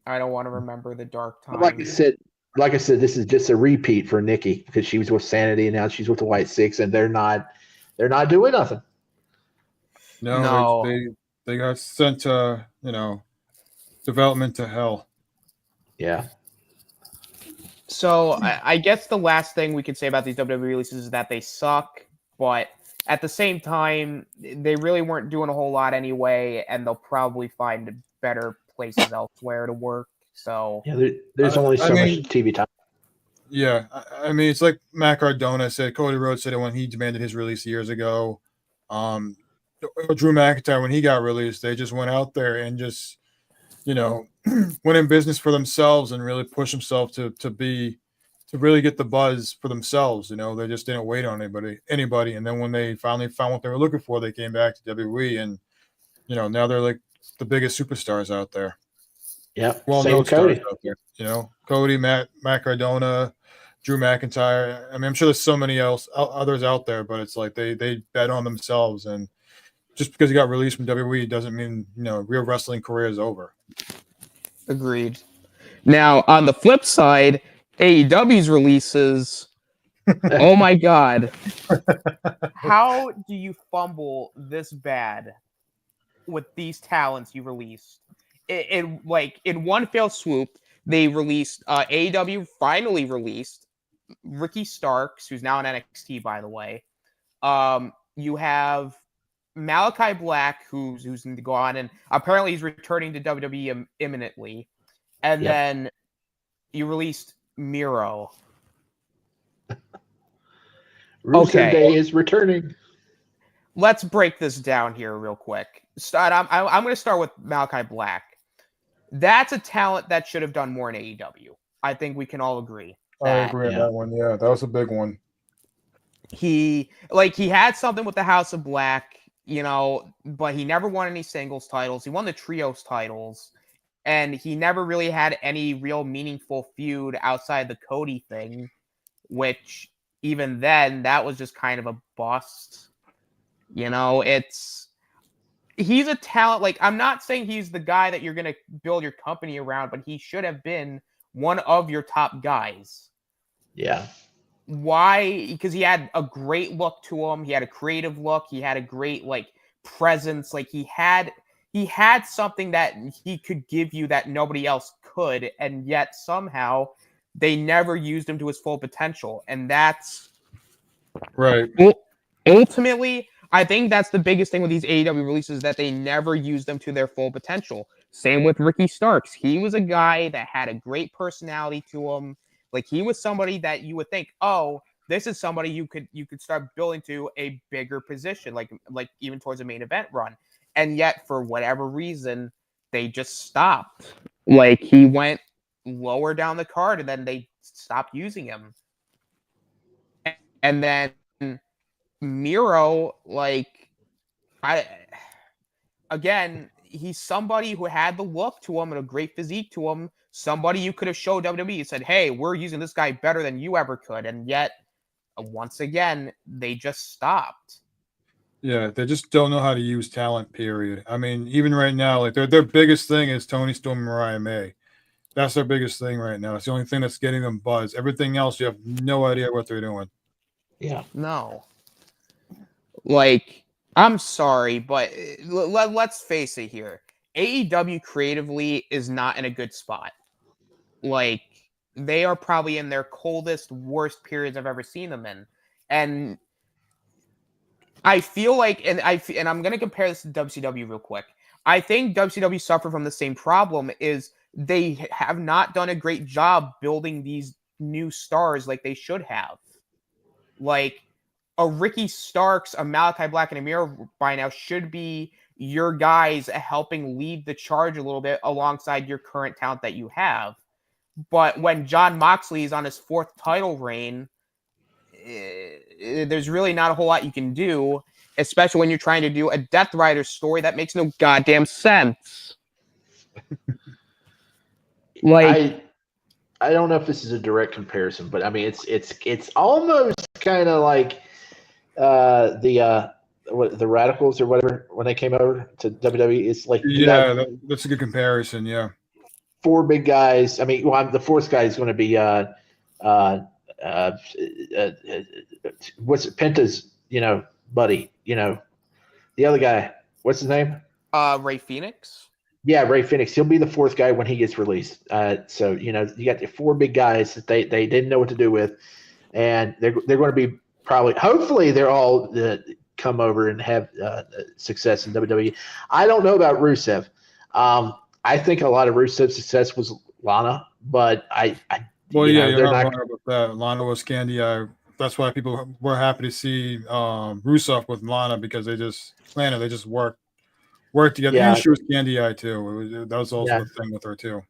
I don't want to remember the dark times. Like I said, this is just a repeat for Nikki, because she was with Sanity and now she's with the White Six, and they're not doing nothing. No. They got sent to, development to hell. Yeah. So I guess the last thing we could say about these WWE releases is that they suck, but at the same time, they really weren't doing a whole lot anyway, and they'll probably find better places elsewhere to work. So there's only so much TV time. Yeah, I mean, it's like Matt Cardona said. Cody Rhodes said it when he demanded his release years ago. Drew McIntyre, when he got released, they just went out there and just, went in business for themselves and really pushed themselves to really get the buzz for themselves. They just didn't wait on anybody. And then when they finally found what they were looking for, they came back to WWE, and now they're like the biggest superstars out there. Yeah, well-known stars out there. Cody, Matt Cardona, Drew McIntyre. I mean, I'm sure there's so many others out there, but it's like they bet on themselves, and just because he got released from WWE doesn't mean real wrestling career is over. Agreed. Now, on the flip side, AEW's releases. Oh my God! How do you fumble this bad with these talents you released? In one fell swoop, they released AEW finally released Ricky Starks, who's now in NXT, by the way. You have Malachi Black, who's going to go on, and apparently he's returning to WWE imminently. And then you released Miro. Rusev Day is returning. Let's break this down here real quick. I'm going to start with Malachi Black. That's a talent that should have done more in AEW. I think we can all agree. I agree on that one. Yeah, that was a big one. He had something with the House of Black, but he never won any singles titles. He won the trios titles, and he never really had any real meaningful feud outside the Cody thing, which even then, that was just kind of a bust. He's a talent. I'm not saying he's the guy that you're going to build your company around, but he should have been one of your top guys. Yeah. Why? Because he had a great look to him. He had a creative look. He had a great presence. He had something that he could give you that nobody else could, and yet somehow they never used him to his full potential. And that's right. Ultimately, I think that's the biggest thing with these AEW releases, that they never use them to their full potential. Same with Ricky Starks. He was a guy that had a great personality to him. He was somebody that you would think, oh, this is somebody you could start building to a bigger position, like even towards a main event run. And yet, for whatever reason, they just stopped. He went lower down the card, and then they stopped using him. And then Miro, he's somebody who had the look to him and a great physique to him. Somebody you could have showed WWE and said, hey, we're using this guy better than you ever could. And yet, once again, they just stopped. Yeah, they just don't know how to use talent, period. I mean, even right now, their biggest thing is Tony Storm and Mariah May. That's their biggest thing right now. It's the only thing that's getting them buzz. Everything else, you have no idea what they're doing. Yeah. No. I'm sorry, but let's face it here. AEW creatively is not in a good spot. They are probably in their coldest, worst periods I've ever seen them in. And I feel and I'm going to compare this to WCW real quick. I think WCW suffered from the same problem, is they have not done a great job building these new stars like they should have. A Ricky Starks, a Malachi Black, and a Miro by now should be your guys helping lead the charge a little bit alongside your current talent that you have. But when Jon Moxley is on his 4th title reign, there's really not a whole lot you can do, especially when you're trying to do a Death Rider story that makes no goddamn sense. I don't know if this is a direct comparison, but I mean it's almost kind of like the Radicals or whatever when they came over to WWE. It's that's a good comparison. Yeah, 4 big guys. I mean, the 4th guy is going to be what's it? Penta's buddy. The other guy. What's his name? Ray Phoenix. Yeah, Ray Phoenix. He'll be the 4th guy when he gets released. So you got the 4 big guys that they didn't know what to do with, and they're going to be hopefully they're all come over and have success in WWE. I don't know about Rusev. I think a lot of Rusev's success was Lana, but you're not wrong about that. Lana was Candy. That's why people were happy to see Rusev with Lana, because they just worked together. Yeah. And she was Candy Eye too. That was also the thing with her too.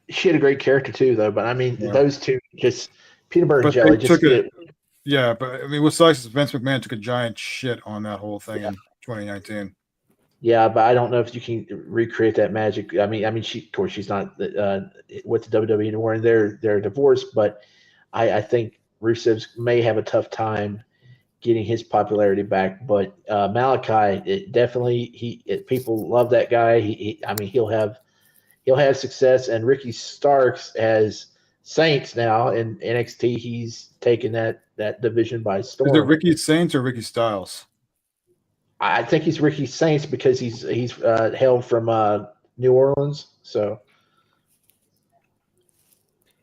She had a great character too, though. But I mean, those two just peanut butter and jelly. Yeah, but I mean, what sucks is Vince McMahon took a giant shit on that whole thing in 2019. Yeah, but I don't know if you can recreate that magic. I mean, of course, she's not with the WWE anymore, and they're divorced. But I think Rusev may have a tough time getting his popularity back. But Malachi, people love that guy. I mean, he'll have success. And Ricky Starks as Saints now in NXT. He's taken that division by Is it storm. Ricky Saints or Ricky Styles? I think he's Ricky Saints because he's hailed from New Orleans. So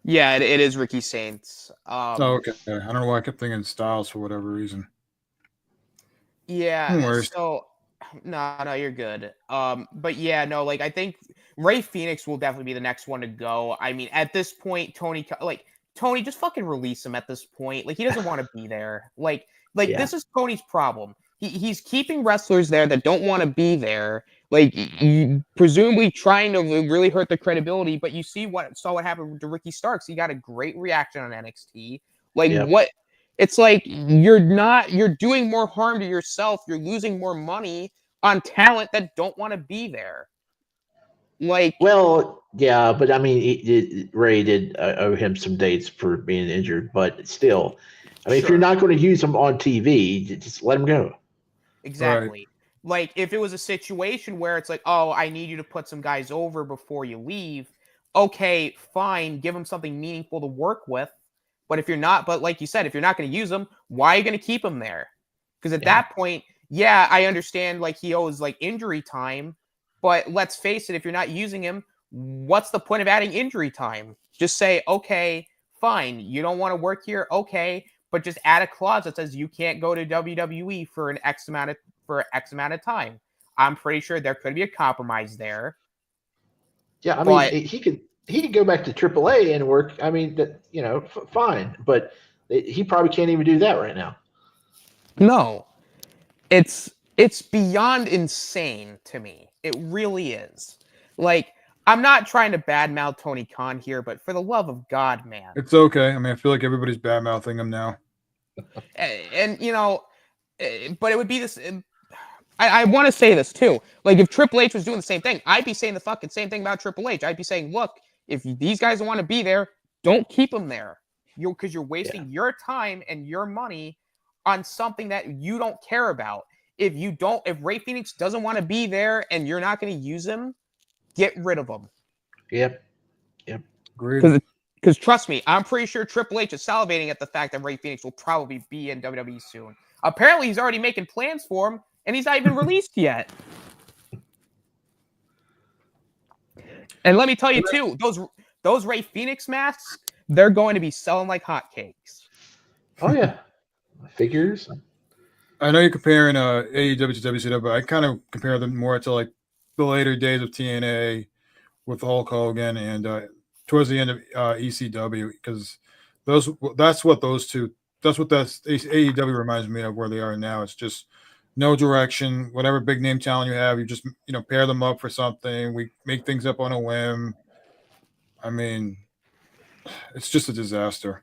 Yeah, it is Ricky Saints. Oh, okay. I don't know why I kept thinking Styles for whatever reason. Yeah, No worries. so no, you're good. But yeah, no, like I think Ray Phoenix will definitely be the next one to go. I mean, at this point, Tony, just fucking release him at this point. Like he doesn't want to be there. Like Yeah. this is Tony's problem. He's keeping wrestlers there that don't want to be there. Like presumably trying to really hurt the credibility. But you saw what happened to Ricky Starks. He got a great reaction on NXT. Like Yep. what? It's like you're doing more harm to yourself. You're losing more money on talent that don't want to be there. Like, Well, yeah, but I mean, Ray did owe him some dates for being injured, but still, I mean, if Sure. you're not going to use him on TV, just let him go. Exactly. Like if it was a situation where it's like, oh, I need you to put some guys over before you leave. Okay, fine. Give them something meaningful to work with. But if you're not, but like you said, if you're not going to use them, why are you going to keep them there? Because at that point, yeah, I understand like he owes like injury time, but let's face it, if you're not using him, what's the point of adding injury time? Just say, okay, fine, you don't want to work here, okay, but just add a clause that says you can't go to WWE for X amount of time. I'm pretty sure there could be a compromise there. Yeah, I mean, he could go back to AAA and work. I mean, fine, but he probably can't even do that right now. No, it's beyond insane to me. It really is. Like, I'm not trying to badmouth Tony Khan here, but for the love of God, man. It's okay. I mean, I feel like everybody's badmouthing him now. And but it would be this. I want to say this too. Like, if Triple H was doing the same thing, I'd be saying the fucking same thing about Triple H. I'd be saying, look, if these guys don't want to be there, don't keep them there. Because you're wasting your time and your money on something that you don't care about. If Ray Phoenix doesn't want to be there and you're not going to use him, get rid of him. Yep. Agreed. Because trust me, I'm pretty sure Triple H is salivating at the fact that Ray Phoenix will probably be in WWE soon. Apparently, he's already making plans for him, and he's not even released yet. And let me tell you, too, those Ray Phoenix masks, they're going to be selling like hotcakes. Oh, yeah. Figures. I know you're comparing AEW to WCW, but I kind of compare them more to like the later days of TNA with Hulk Hogan and towards the end of ECW, because that's what AEW reminds me of where they are now. It's just no direction. Whatever big name talent you have, you just pair them up for something. We make things up on a whim. I mean, it's just a disaster.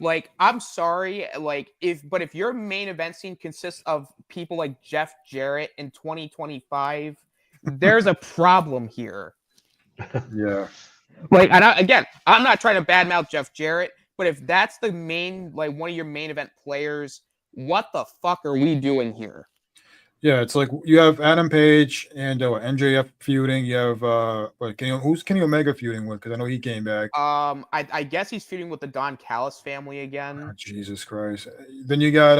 Like, I'm sorry, like if your main event scene consists of people like Jeff Jarrett in 2025, there's a problem here. Yeah. Like, I'm not trying to badmouth Jeff Jarrett, but if that's the main, like one of your main event players, what the fuck are we doing here? Yeah, it's like you have Adam Page and MJF feuding. You have who's Kenny Omega feuding with? Because I know he came back. I guess he's feuding with the Don Callis family again. Oh, Jesus Christ! Then you got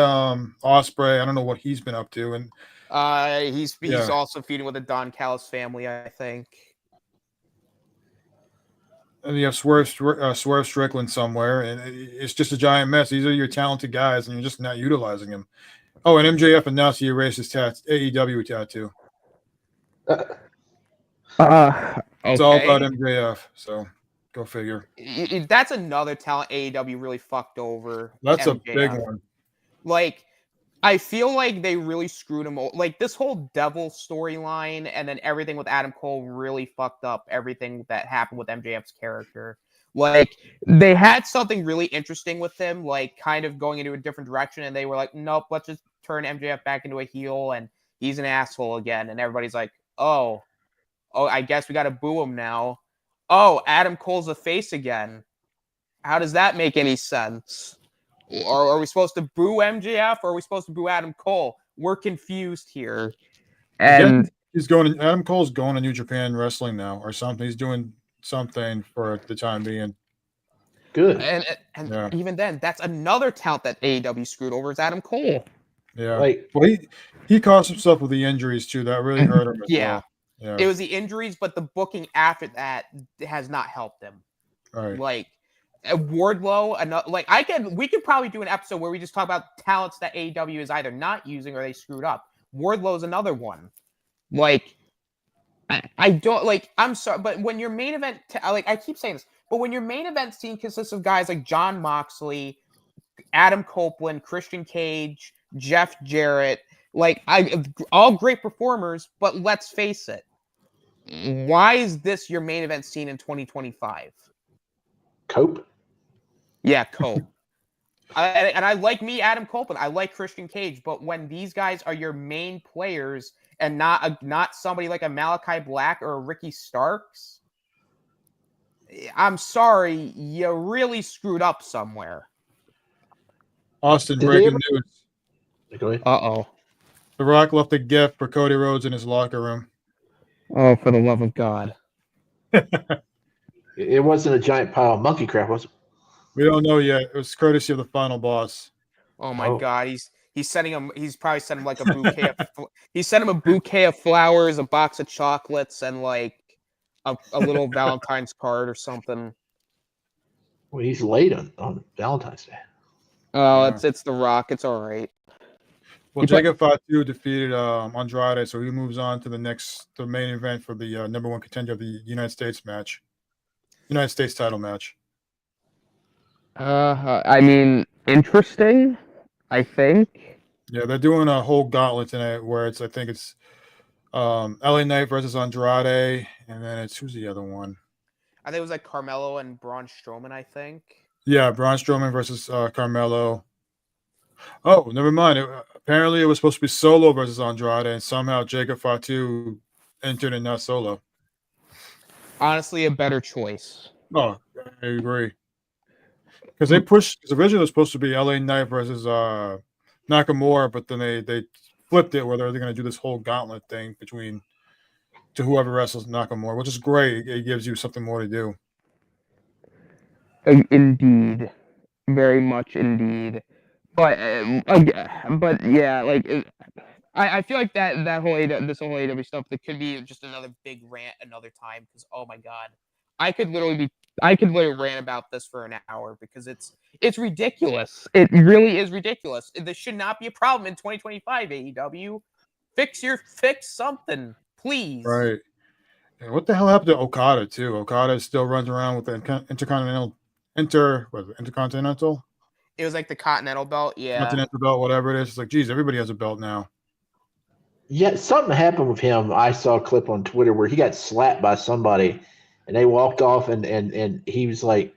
Ospreay. I don't know what he's been up to, and he's also feuding with the Don Callis family, I think. And you have Swerve Strickland somewhere, and it's just a giant mess. These are your talented guys, and you're just not utilizing them. Oh, and MJF announced he erased his AEW tattoo. Okay. It's all about MJF, so go figure. That's another talent AEW really fucked over. That's MJF. a big one. Like, I feel like they really screwed him. Like, this whole Devil storyline and then everything with Adam Cole really fucked up everything that happened with MJF's character. Like, they had something really interesting with him, like, kind of going into a different direction, and they were like, nope, let's just turn MJF back into a heel, and he's an asshole again. And everybody's like, oh, I guess we got to boo him now. Oh, Adam Cole's a face again. How does that make any sense? Or are we supposed to boo MJF or are we supposed to boo Adam Cole? We're confused here. And Adam Cole's going to New Japan Wrestling now or something. He's doing something for the time being. Good. And Yeah. even then, that's another talent that AEW screwed over is Adam Cole. Yeah. Like, well, he caused himself with the injuries too. That really hurt him as Yeah. well. Yeah. It was the injuries, but the booking after that has not helped him. Right. Like Wardlow, we could probably do an episode where we just talk about talents that AEW is either not using or they screwed up. Wardlow's another one. Like, I don't like. I'm sorry, but when your main event, I keep saying this, but when your main event team consists of guys like Jon Moxley, Adam Copeland, Christian Cage, Jeff Jarrett, all great performers, but let's face it, why is this your main event scene in 2025? Cope. Yeah, Cope. And I like Adam Copeland. I like Christian Cage, but when these guys are your main players and not somebody like a Malachi Black or a Ricky Starks, I'm sorry, you really screwed up somewhere. Austin, Did breaking news. Go ahead. Uh-oh. The Rock left a gift for Cody Rhodes in his locker room. Oh, for the love of God. It wasn't a giant pile of monkey crap, was it? We don't know yet. It was courtesy of the final boss. Oh my God, he's sending him. He's probably sent him like a bouquet. He sent him a bouquet of flowers, a box of chocolates, and like a little Valentine's card or something. Well, he's late on Valentine's Day. Oh, yeah. It's The Rock. It's all right. Well, Jacob Fatu defeated Andrade, so he moves on to the main event for the number one contender of the United States title match. I mean, interesting, I think. Yeah, they're doing a whole gauntlet tonight where I think it's LA Knight versus Andrade, and then who's the other one? I think it was like Carmelo and Braun Strowman, I think. Yeah, Braun Strowman versus Carmelo. Oh, never mind. Apparently, it was supposed to be Solo versus Andrade, and somehow Jacob Fatu entered and not Solo. Honestly, a better choice. Oh, I agree. Because originally it was supposed to be LA Knight versus Nakamura, but then they flipped it where they're going to do this whole gauntlet thing to whoever wrestles Nakamura, which is great. It gives you something more to do. Indeed. Very much indeed. But yeah, like I feel like this whole AEW stuff, that could be just another big rant another time, because oh my God, I could literally rant about this for an hour because it's ridiculous. It really is ridiculous. This should not be a problem in 2025. AEW, fix something, please. Right. And what the hell happened to Okada too? Okada still runs around with the Intercontinental. It was like the Continental belt, yeah. Continental belt, whatever it is. It's like, geez, everybody has a belt now. Yeah, something happened with him. I saw a clip on Twitter where he got slapped by somebody, and they walked off, and he was like,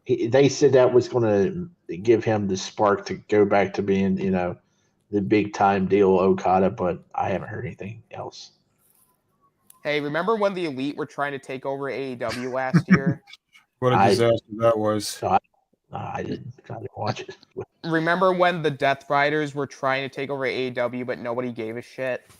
they said that was going to give him the spark to go back to being, the big time deal Okada, but I haven't heard anything else. Hey, remember when the Elite were trying to take over AEW last year? What a disaster that was. I didn't watch it. Remember when the Death Riders were trying to take over AEW, but nobody gave a shit?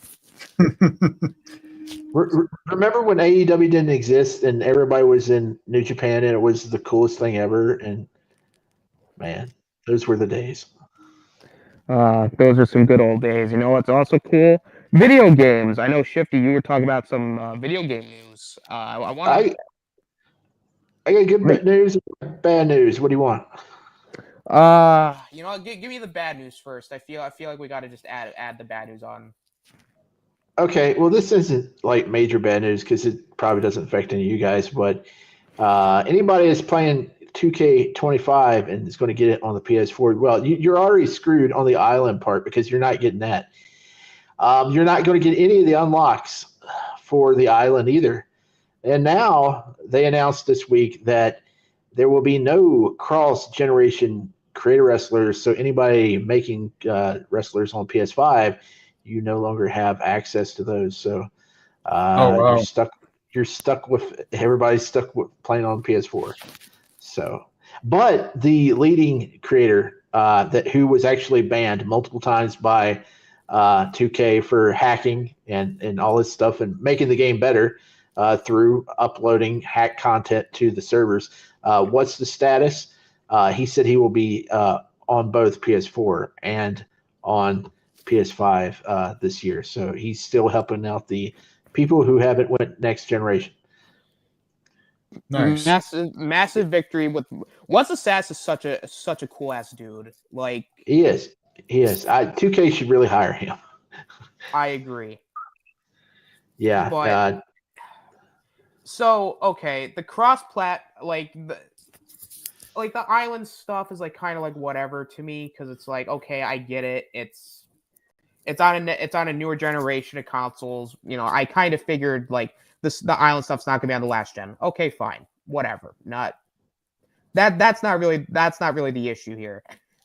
Remember when AEW didn't exist and everybody was in New Japan and it was the coolest thing ever? And man, those were the days. Those are some good old days. You know what's also cool? Video games. I know, Shifty, you were talking about some video game news. I got good news and bad news. What do you want? Give me the bad news first. I feel like we got to just add the bad news on. Okay, well, this isn't like major bad news because it probably doesn't affect any of you guys, but anybody that's playing 2K25 and is going to get it on the PS4, well, you're already screwed on the island part because you're not getting that. You're not going to get any of the unlocks for the island either. And now they announced this week that there will be no cross-generation creator wrestlers. So anybody making wrestlers on PS5, you no longer have access to those. So you're stuck with everybody's stuck with playing on PS4. So But the leading creator who was actually banned multiple times by 2K for hacking and all this stuff and making the game better through uploading hack content to the servers. What's the status? He said he will be on both PS4 and on PS5 this year. So he's still helping out the people who haven't went next generation. Nice. Massive victory with What's the status is such a cool ass dude. Like He is. 2K should really hire him. I agree. Yeah. But so okay, the cross plat like the island stuff is like kind of like whatever to me because it's like okay, I get it. It's on a newer generation of consoles. You know, I kind of figured like the island stuff's not gonna be on the last gen. Okay, fine, whatever. Not that's not really the issue here.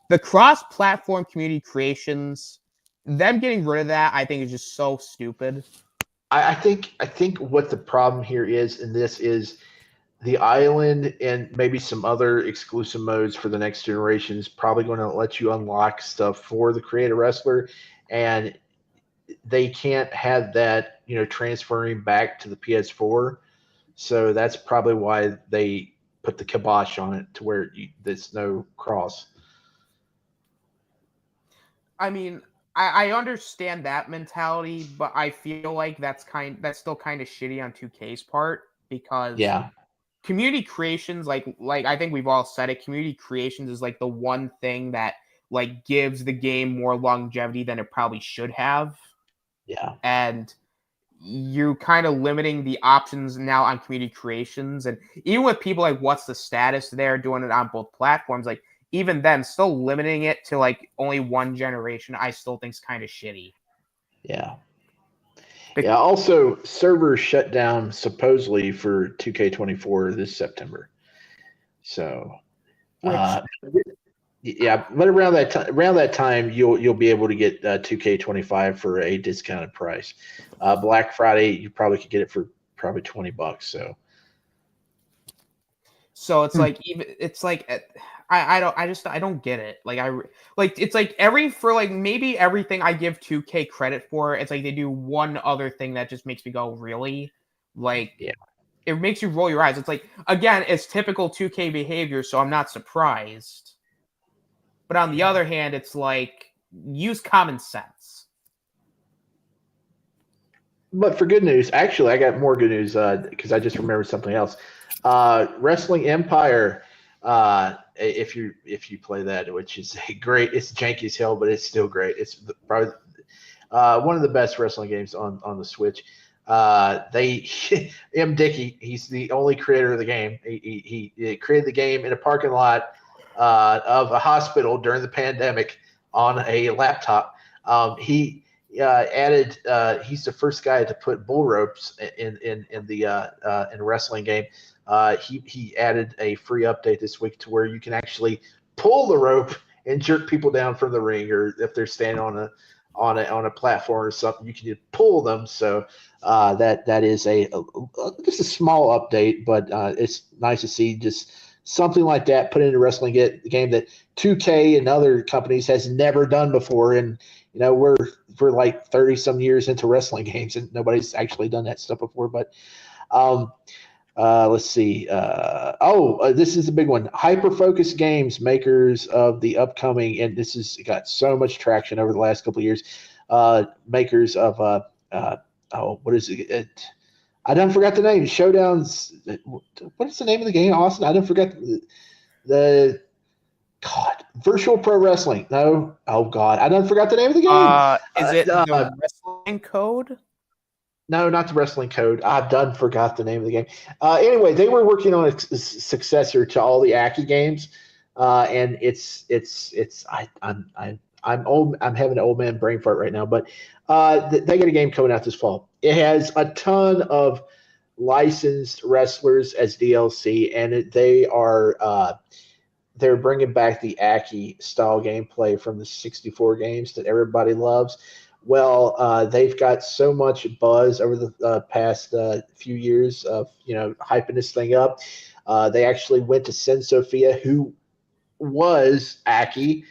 The cross-platform community creations, them getting rid of that, I think is just so stupid. I think what the problem here is, and this is the island and maybe some other exclusive modes for the next generation is probably going to let you unlock stuff for the creator wrestler, and they can't have that, transferring back to the PS4. So that's probably why they put the kibosh on it to where there's no cross. I mean, I understand that mentality, but I feel like that's still kind of shitty on 2K's part because community creations, like I think we've all said it, community creations is like the one thing that like gives the game more longevity than it probably should have. Yeah. And you're kind of limiting the options now on community creations. And even with people like What's the Status, they're doing it on both platforms. Like even then, still limiting it to like only one generation, I still think is kind of shitty. Yeah. Yeah. Also, servers shut down supposedly for 2K24 this September. So, yeah, but around that time, you'll be able to get 2K25 for a discounted price. Black Friday, you probably could get it for probably $20. So it's like I don't get it. It's like maybe everything I give 2K credit for, it's like they do one other thing that just makes me go, really? Like, yeah. It makes you roll your eyes. It's like, again, it's typical 2K behavior, so I'm not surprised. But on the other hand, it's like, use common sense. But for good news, actually, I got more good news because I just remembered something else. Wrestling Empire, if you play that, which is it's janky as hell, but it's still great. It's probably one of the best wrestling games on the Switch. M. Dickey, he's the only creator of the game. He created the game in a parking lot of a hospital during the pandemic on a laptop. He added. He's the first guy to put bull ropes in a wrestling game. He added a free update this week to where you can actually pull the rope and jerk people down from the ring, or if they're standing on a platform or something, you can just pull them. So that is just a small update, but it's nice to see just something like that put into a wrestling game that 2K and other companies has never done before. And we're like 30 some years into wrestling games and nobody's actually done that stuff before. But let's see. This is a big one. Hyper-Focus Games, makers of the upcoming, and this has got so much traction over the last couple of years. Makers of what is it? I done forgot the name. Showdowns. What is the name of the game, Austin? I done forgot the Virtual Pro Wrestling. No. Oh God, I done forgot the name of the game. Is it the Wrestling Code? No, not the Wrestling Code. I've done forgot the name of the game. Anyway, they were working on a successor to all the Aki games, and I'm old. I'm having an old man brain fart right now, but they got a game coming out this fall. It has a ton of licensed wrestlers as DLC, and they're bringing back the Aki style gameplay from the 64 games that everybody loves. Well, they've got so much buzz over the past few years of hyping this thing up. They actually went to Sin Sophia, who was Aki.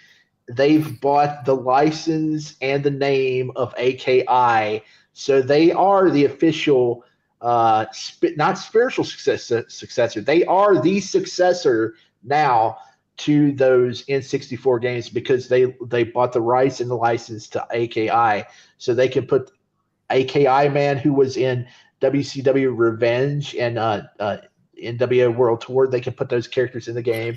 They've bought the license and the name of AKI, so they are the official, not spiritual successor. They are the successor now to those N64 games because they bought the rights and the license to AKI, so they can put AKI Man, who was in WCW Revenge and NWO World Tour. They can put those characters in the game.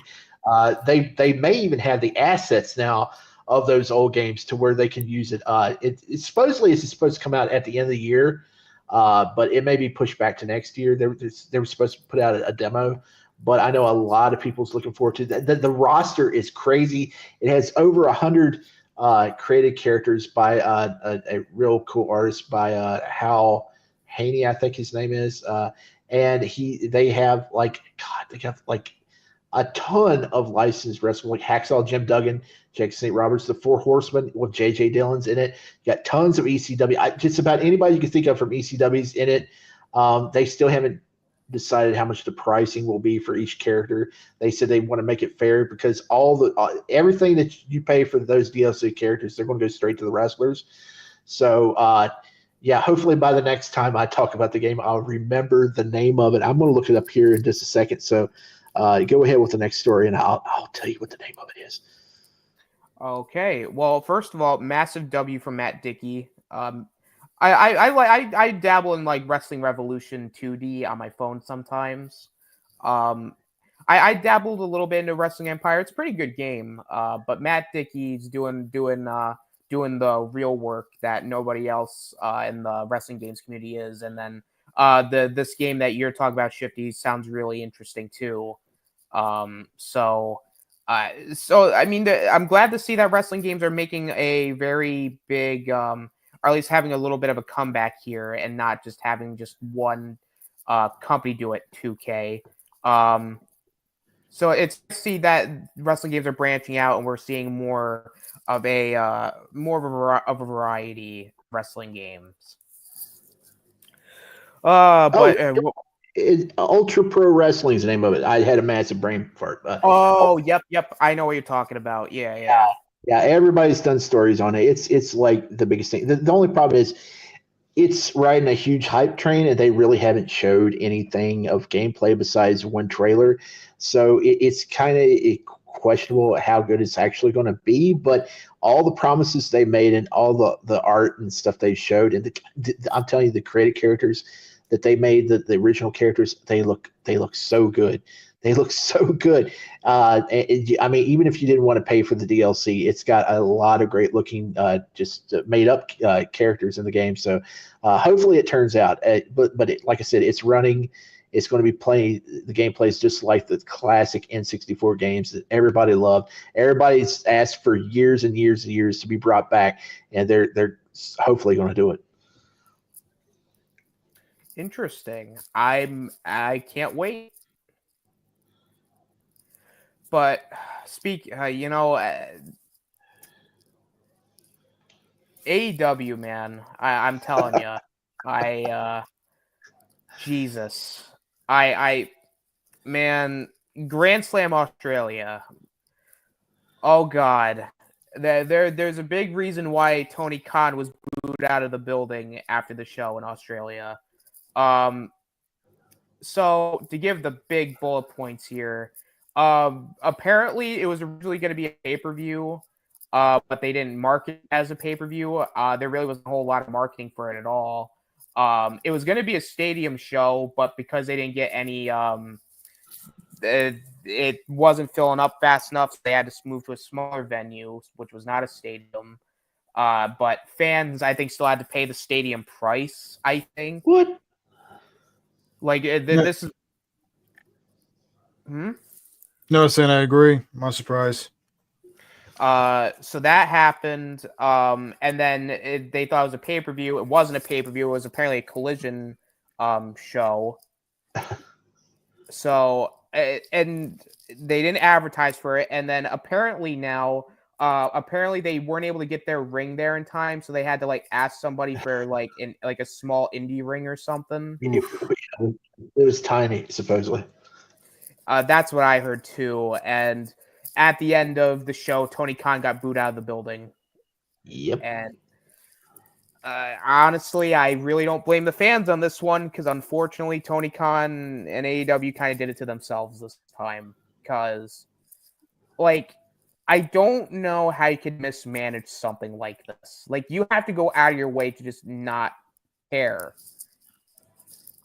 They may even have the assets now of those old games to where they can use it. It's supposed to come out at the end of the year, but it may be pushed back to next year. They were supposed to put out a demo, but I know a lot of people's looking forward to that. The roster is crazy. It has over 100 created characters by a real cool artist by Hal Haney, I think his name is, and they have a ton of licensed wrestling, like Hacksaw Jim Duggan, Jake St. Roberts, the Four Horsemen with J.J. Dillon's in it. You got tons of ECW. Just about anybody you can think of from ECW's in it. They still haven't decided how much the pricing will be for each character. They said they want to make it fair because everything that you pay for those DLC characters, they're going to go straight to the wrestlers. So, hopefully by the next time I talk about the game, I'll remember the name of it. I'm going to look it up here in just a second. So, go ahead with the next story, and I'll tell you what the name of it is. Okay. Well, first of all, massive W from Matt Dickey. I dabble in like Wrestling Revolution 2D on my phone sometimes. I dabbled a little bit into Wrestling Empire. It's a pretty good game. But Matt Dickey's doing the real work that nobody else in the wrestling games community is. And then this game that you're talking about, Shifty, sounds really interesting too. So I mean, I'm glad to see that wrestling games are making a very big, or at least having a little bit of a comeback here, and not just having just one company do it. 2K. So it's to see that wrestling games are branching out, and we're seeing more of a variety of wrestling games. Ultra Pro Wrestling is the name of it. I had a massive brain fart. Yep. I know what you're talking about. Yeah. Everybody's done stories on it. It's like the biggest thing. The only problem is it's riding a huge hype train, and they really haven't showed anything of gameplay besides one trailer. So it's kind of questionable how good it's actually going to be. But all the promises they made and all the art and stuff they showed, and I'm telling you, the created characters that they made, the original characters, they look so good. They look so good. I mean, even if you didn't want to pay for the DLC, it's got a lot of great looking, just made up characters in the game. So hopefully it turns out. But like I said, it's running. It's going to be playing. The gameplay is just like the classic N64 games that everybody loved. Everybody's asked for years and years and years to be brought back, and they're hopefully going to do it. Interesting. I can't wait. But AEW, man, I'm telling you, Jesus, man, Grand Slam Australia. Oh God, there's a big reason why Tony Khan was booed out of the building after the show in Australia. So to give the big bullet points here, apparently it was originally going to be a pay-per-view, but they didn't market it as a pay-per-view. There really wasn't a whole lot of marketing for it at all. It was going to be a stadium show, but because they didn't get any, it wasn't filling up fast enough, so they had to move to a smaller venue, which was not a stadium. But fans, I think, still had to pay the stadium price, I think. What? Like, this is... No, saying I agree. I'm not surprised. So that happened, and then they thought it was a pay-per-view. It wasn't a pay-per-view. It was apparently a collision show. So, and they didn't advertise for it. And then apparently now Apparently they weren't able to get their ring there in time, so they had to like ask somebody for like a small indie ring or something. It was tiny, supposedly. That's what I heard too. And at the end of the show, Tony Khan got booed out of the building. Yep. And honestly, I really don't blame the fans on this one because unfortunately, Tony Khan and AEW kind of did it to themselves this time. Because, like, I don't know how you could mismanage something like this. Like, you have to go out of your way to just not care.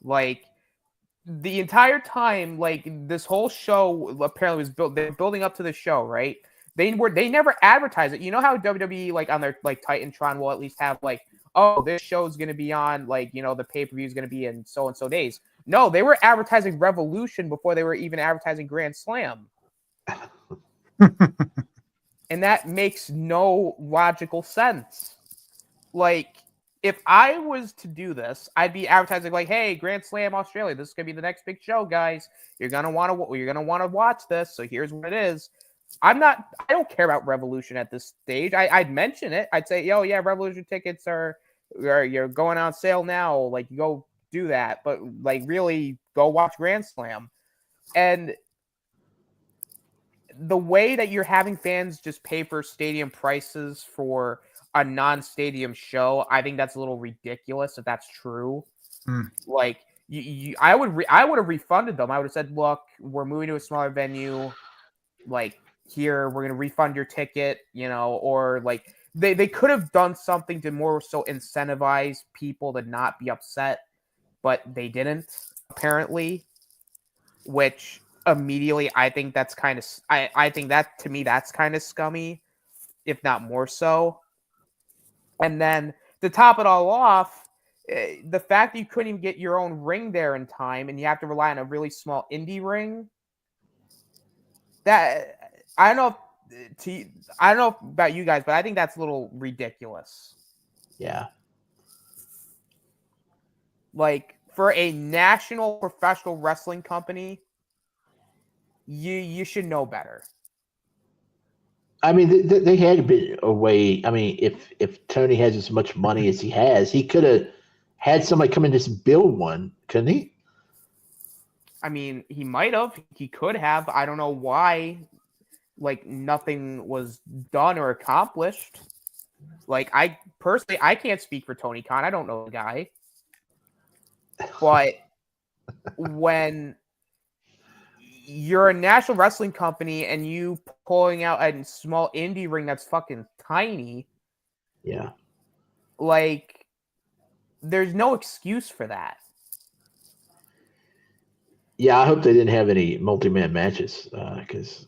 Like, the entire time, like, this whole show apparently was built. They're building up to the show, right? They never advertise it. You know how WWE, like, on their like Titantron will at least have like, oh, this show's gonna be on, like, you know, the pay-per-view is gonna be in so and so days. No, they were advertising Revolution before they were even advertising Grand Slam. And that makes no logical sense. Like, if I was to do this, I'd be advertising like, "Hey, Grand Slam Australia, this is gonna be the next big show, guys. You're gonna want to watch this. So here's what it is." I don't care about Revolution at this stage. I'd mention it. I'd say, "Yo, yeah, Revolution tickets are you're going on sale now. Like, go do that." But like, really, go watch Grand Slam. And the way that you're having fans just pay for stadium prices for a non-stadium show, I think that's a little ridiculous if that's true. Like, I would have refunded them. I would have said, "Look, we're moving to a smaller venue. Like, here, we're gonna refund your ticket," you know, or like they could have done something to more so incentivize people to not be upset, but they didn't, apparently, which immediately I think that's kind of I think that, to me, that's kind of scummy, if not more so. And then to top it all off, the fact that you couldn't even get your own ring there in time and you have to rely on a really small indie ring, that I don't know about you guys, but I think that's a little ridiculous. Yeah. Like, for a national professional wrestling company, you should know better. I mean, they had been a way. I mean, if Tony has as much money as he has, he could have had somebody come and just build one, couldn't he? I mean, he might have. He could have. I don't know why. Like, nothing was done or accomplished. Like, I personally, I can't speak for Tony Khan. I don't know the guy. But when you're a national wrestling company and you pulling out a small indie ring that's fucking tiny, Yeah. like, there's no excuse for that. Yeah, I hope they didn't have any multi-man matches because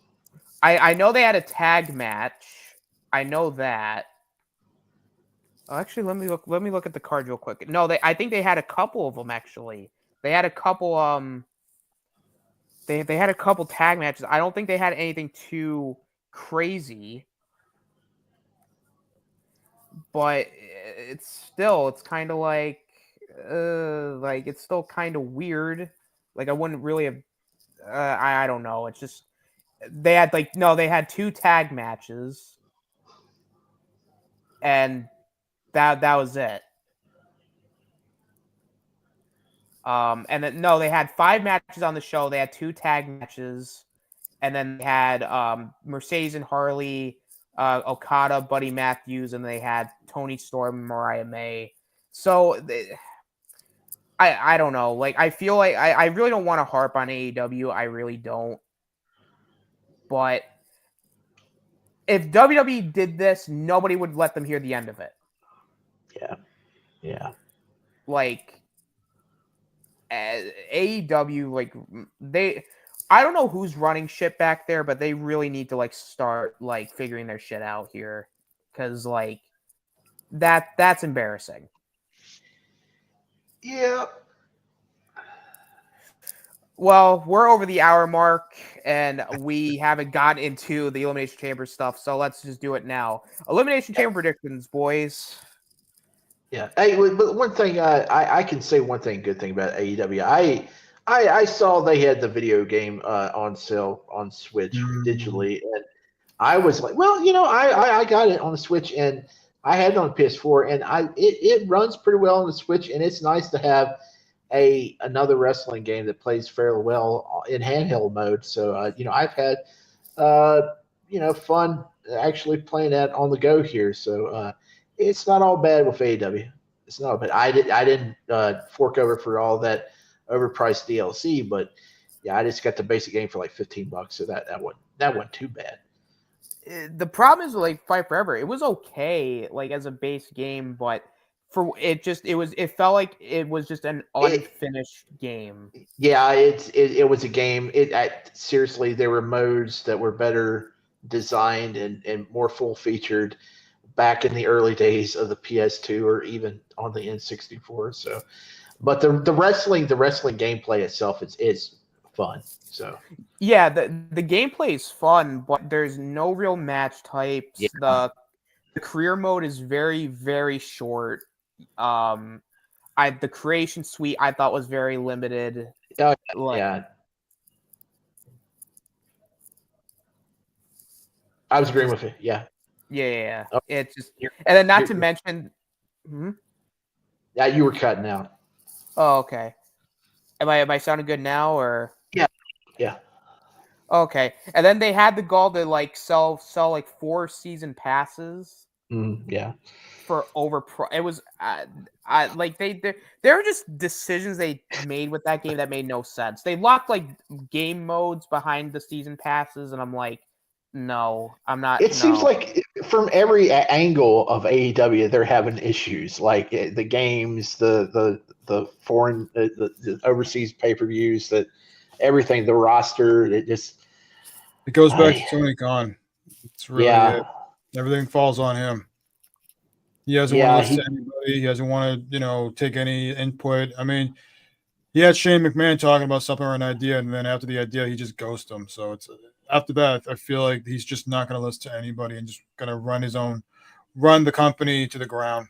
I know they had a tag match. I know that. Actually, let me look at the card real quick. No, I think they had a couple of them, actually. They had a couple they had a couple tag matches. I don't think they had anything too crazy. But it's kind of like it's still kind of weird. Like, I wouldn't really have I don't know. It's just they had two tag matches. And that was it. And then, no, they had 5 matches on the show. They had 2 tag matches, and then they had Mercedes and Harley, Okada, Buddy Matthews, and they had Tony Storm and Mariah May. So I don't know. Like, I feel like I really don't want to harp on AEW. I really don't. But if WWE did this, nobody would let them hear the end of it. Yeah. Like, AEW, like, I don't know who's running shit back there, but they really need to, like, start, like, figuring their shit out here, because, like, that's embarrassing. Yeah. Well, we're over the hour mark, and we haven't gotten into the Elimination Chamber stuff, so let's just do it now. Elimination Chamber predictions, boys. Yeah. Hey, but one thing I can say one good thing about AEW. I saw they had the video game on sale on Switch digitally, and I was like, well, I got it on the Switch and I had it on the PS4 and it runs pretty well on the Switch and it's nice to have another wrestling game that plays fairly well in handheld mode. So I've had fun actually playing that on the go here. So it's not all bad with AEW. It's not, but I didn't fork over for all that overpriced DLC, but yeah, I just got the basic game for like $15, so that wasn't too bad. The problem is with like Fight Forever, it was okay like as a base game, but it felt like it was just an unfinished game. Yeah, it was a game. Seriously, there were modes that were better designed and more full featured back in the early days of the PS2 or even on the N64. So, but the wrestling gameplay itself is fun. So yeah, the gameplay is fun, but there's no real match types. Yeah. The career mode is very, very short. The creation suite I thought was very limited. Yeah. I was agreeing with you. Yeah. Yeah. Oh, It's just, and then not to mention. Yeah, you were cutting out. Oh, okay. Am I sounding good now or? Yeah. Okay, and then they had the goal to like sell like 4 season passes. Yeah. For it was like there were just decisions they made with that game that made no sense. They locked like game modes behind the season passes, and I'm like, no, I'm not. It seems like from every angle of AEW, they're having issues. Like the games, the foreign, the overseas pay-per-views, that everything, the roster, it goes back to Tony Khan. It's really everything falls on him. He doesn't want to listen to anybody. He doesn't want to, take any input. I mean, he had Shane McMahon talking about something or an idea, and then after the idea, he just ghosted him. So it's after that, I feel like he's just not going to listen to anybody and just going to run the company to the ground.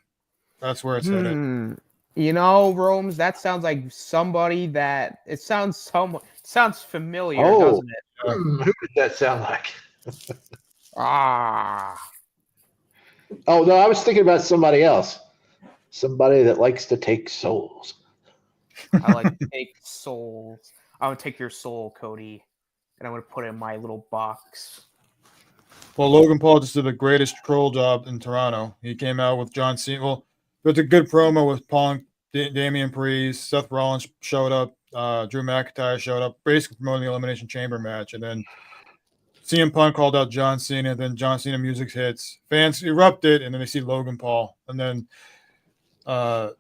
That's where it's headed. Romes, that sounds like somebody that it sounds familiar, doesn't it? Who does that sound like? Oh no, I was thinking about somebody else. Somebody that likes to take souls. I like to take souls. I would take your soul, Cody, and I'm going to put it in my little box. Well, Logan Paul just did the greatest troll job in Toronto. He came out with John Cena. Well, there's a good promo with Punk, Damian Priest, Seth Rollins showed up, Drew McIntyre showed up, basically promoting the Elimination Chamber match, and then CM Punk called out John Cena, and then John Cena music hits. Fans erupted, and then they see Logan Paul, and then there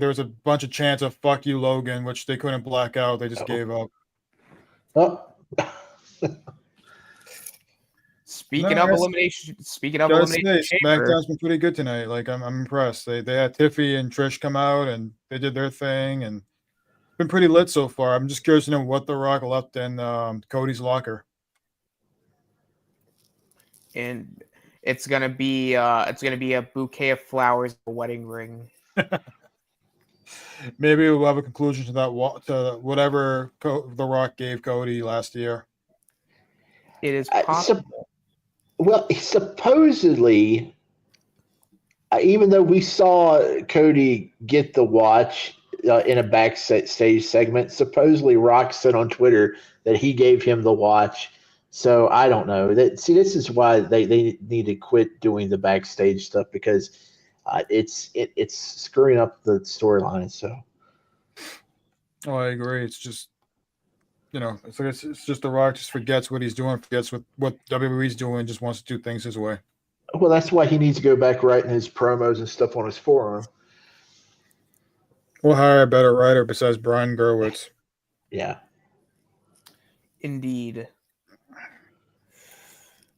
was a bunch of chants of "fuck you, Logan," which they couldn't black out. They just gave up. Speaking of Elimination Chamber, SmackDown's been pretty good tonight. Like I'm impressed. They had Tiffy and Trish come out and they did their thing and been pretty lit so far. I'm just curious to know what The Rock left in Cody's locker. And it's gonna be a bouquet of flowers, a wedding ring. Maybe we'll have a conclusion to that. To whatever The Rock gave Cody last year. It is possible. Well, supposedly, even though we saw Cody get the watch in a backstage segment, supposedly Rock said on Twitter that he gave him the watch. So I don't know. This is why they need to quit doing the backstage stuff, because it's screwing up the storyline. So. Oh, I agree. It's just. It's like it's just The Rock just forgets what he's doing, forgets what WWE's doing, just wants to do things his way. Well, that's why he needs to go back writing his promos and stuff on his forum. We'll hire a better writer besides Brian Gerwitz. Yeah. Indeed.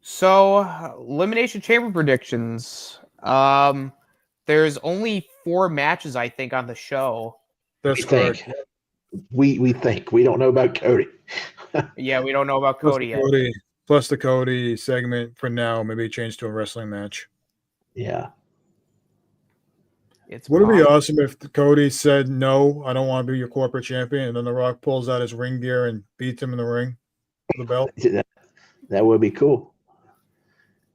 So, Elimination Chamber predictions. There's only 4 matches, I think, on the show. That's correct. We think. We don't know about Cody. Yeah, we don't know about Cody yet. Plus the Cody segment for now, maybe change to a wrestling match. Yeah. Would it be awesome if Cody said, no, I don't want to be your corporate champion, and then The Rock pulls out his ring gear and beats him in the ring? for the belt. That would be cool.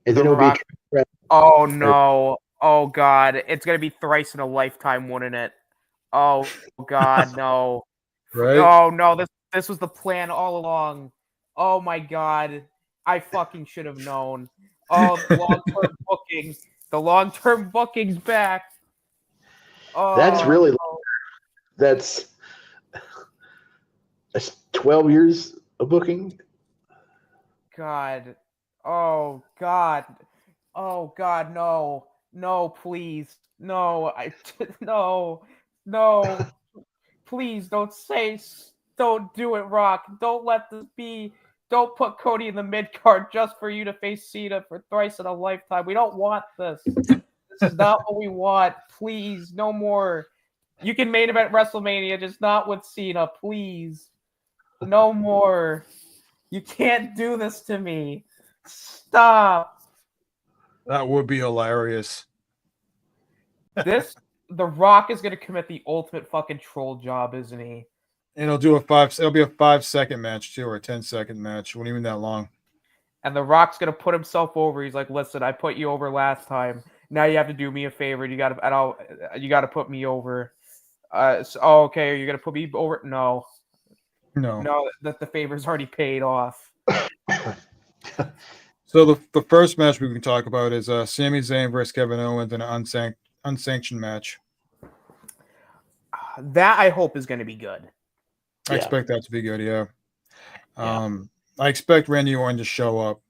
And The then it'll Rock- be Oh no! Oh god! It's gonna be thrice in a lifetime, wouldn't it? Oh god, no! Right? Oh no! This was the plan all along. Oh my god! I fucking should have known. Oh, long-term booking. The long-term booking's back. Oh, That's really no. that's 12 years of booking. God. Oh god. Oh god, no. No, please. No, no. No. Please don't don't do it, Rock. Don't let this be. Don't put Cody in the mid card just for you to face Cena for thrice in a lifetime. We don't want this. This is not what we want. Please, no more. You can main event WrestleMania, just not with Cena. Please. No more. You can't do this to me. Stop. That would be hilarious. The Rock is gonna commit the ultimate fucking troll job, isn't he? And it'll be a 5-second match too, or a 10-second match. It won't even that long. And the Rock's gonna put himself over. He's like, "Listen, I put you over last time. Now you have to do me a favor. You gotta put me over." Okay, are you gonna put me over? No, that the favor's already paid off. So the first match we can talk about is Sami Zayn versus Kevin Owens in an unsanctioned match. That I hope is going to be good. I expect that to be good. Yeah. I expect Randy Orton to show up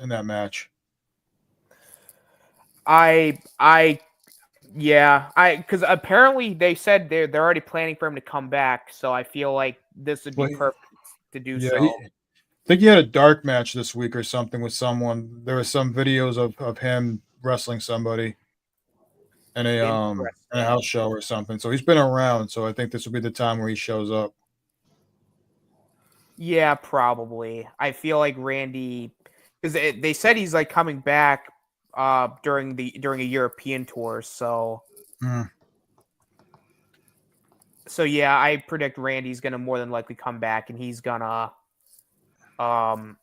in that match. Because apparently they said they're already planning for him to come back, so I feel like this would be perfect to do so. I think he had a dark match this week or something with someone. There were some videos of him wrestling somebody in a house show or something. So he's been around. So I think this will be the time where he shows up. Yeah, probably. I feel like Randy, because they said he's like coming back during a European tour. So so yeah, I predict Randy's gonna more than likely come back, and he's gonna I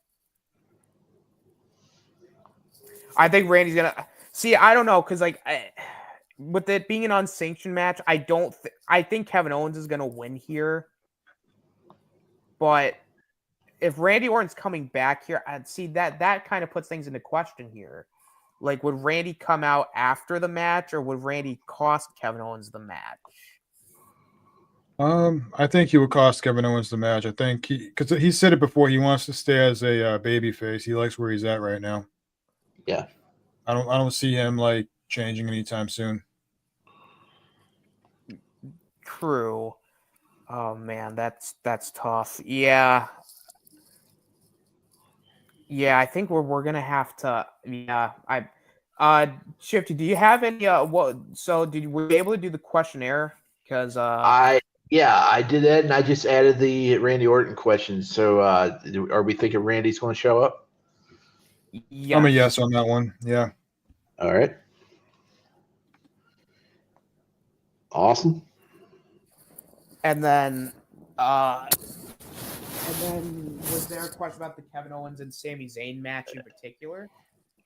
think Randy's gonna see. I don't know, because like with it being an unsanctioned match, I think Kevin Owens is gonna win here. But if Randy Orton's coming back here, I'd see that kind of puts things into question here. Like, would Randy come out after the match, or would Randy cost Kevin Owens the match? I think he would cost Kevin Owens the match. I think because he said it before, he wants to stay as a baby face. He likes where he's at right now. Yeah. I don't see him like changing anytime soon. True. Oh man, that's tough. Yeah. Yeah, I think we're gonna have to. Yeah, Shifty, do you have any? Were you able to do the questionnaire? Because I did that, and I just added the Randy Orton questions. So, are we thinking Randy's going to show up? yes. I'm a yes on that one. Yeah. All right. Awesome. And then was there a question about the Kevin Owens and Sami Zayn match in particular?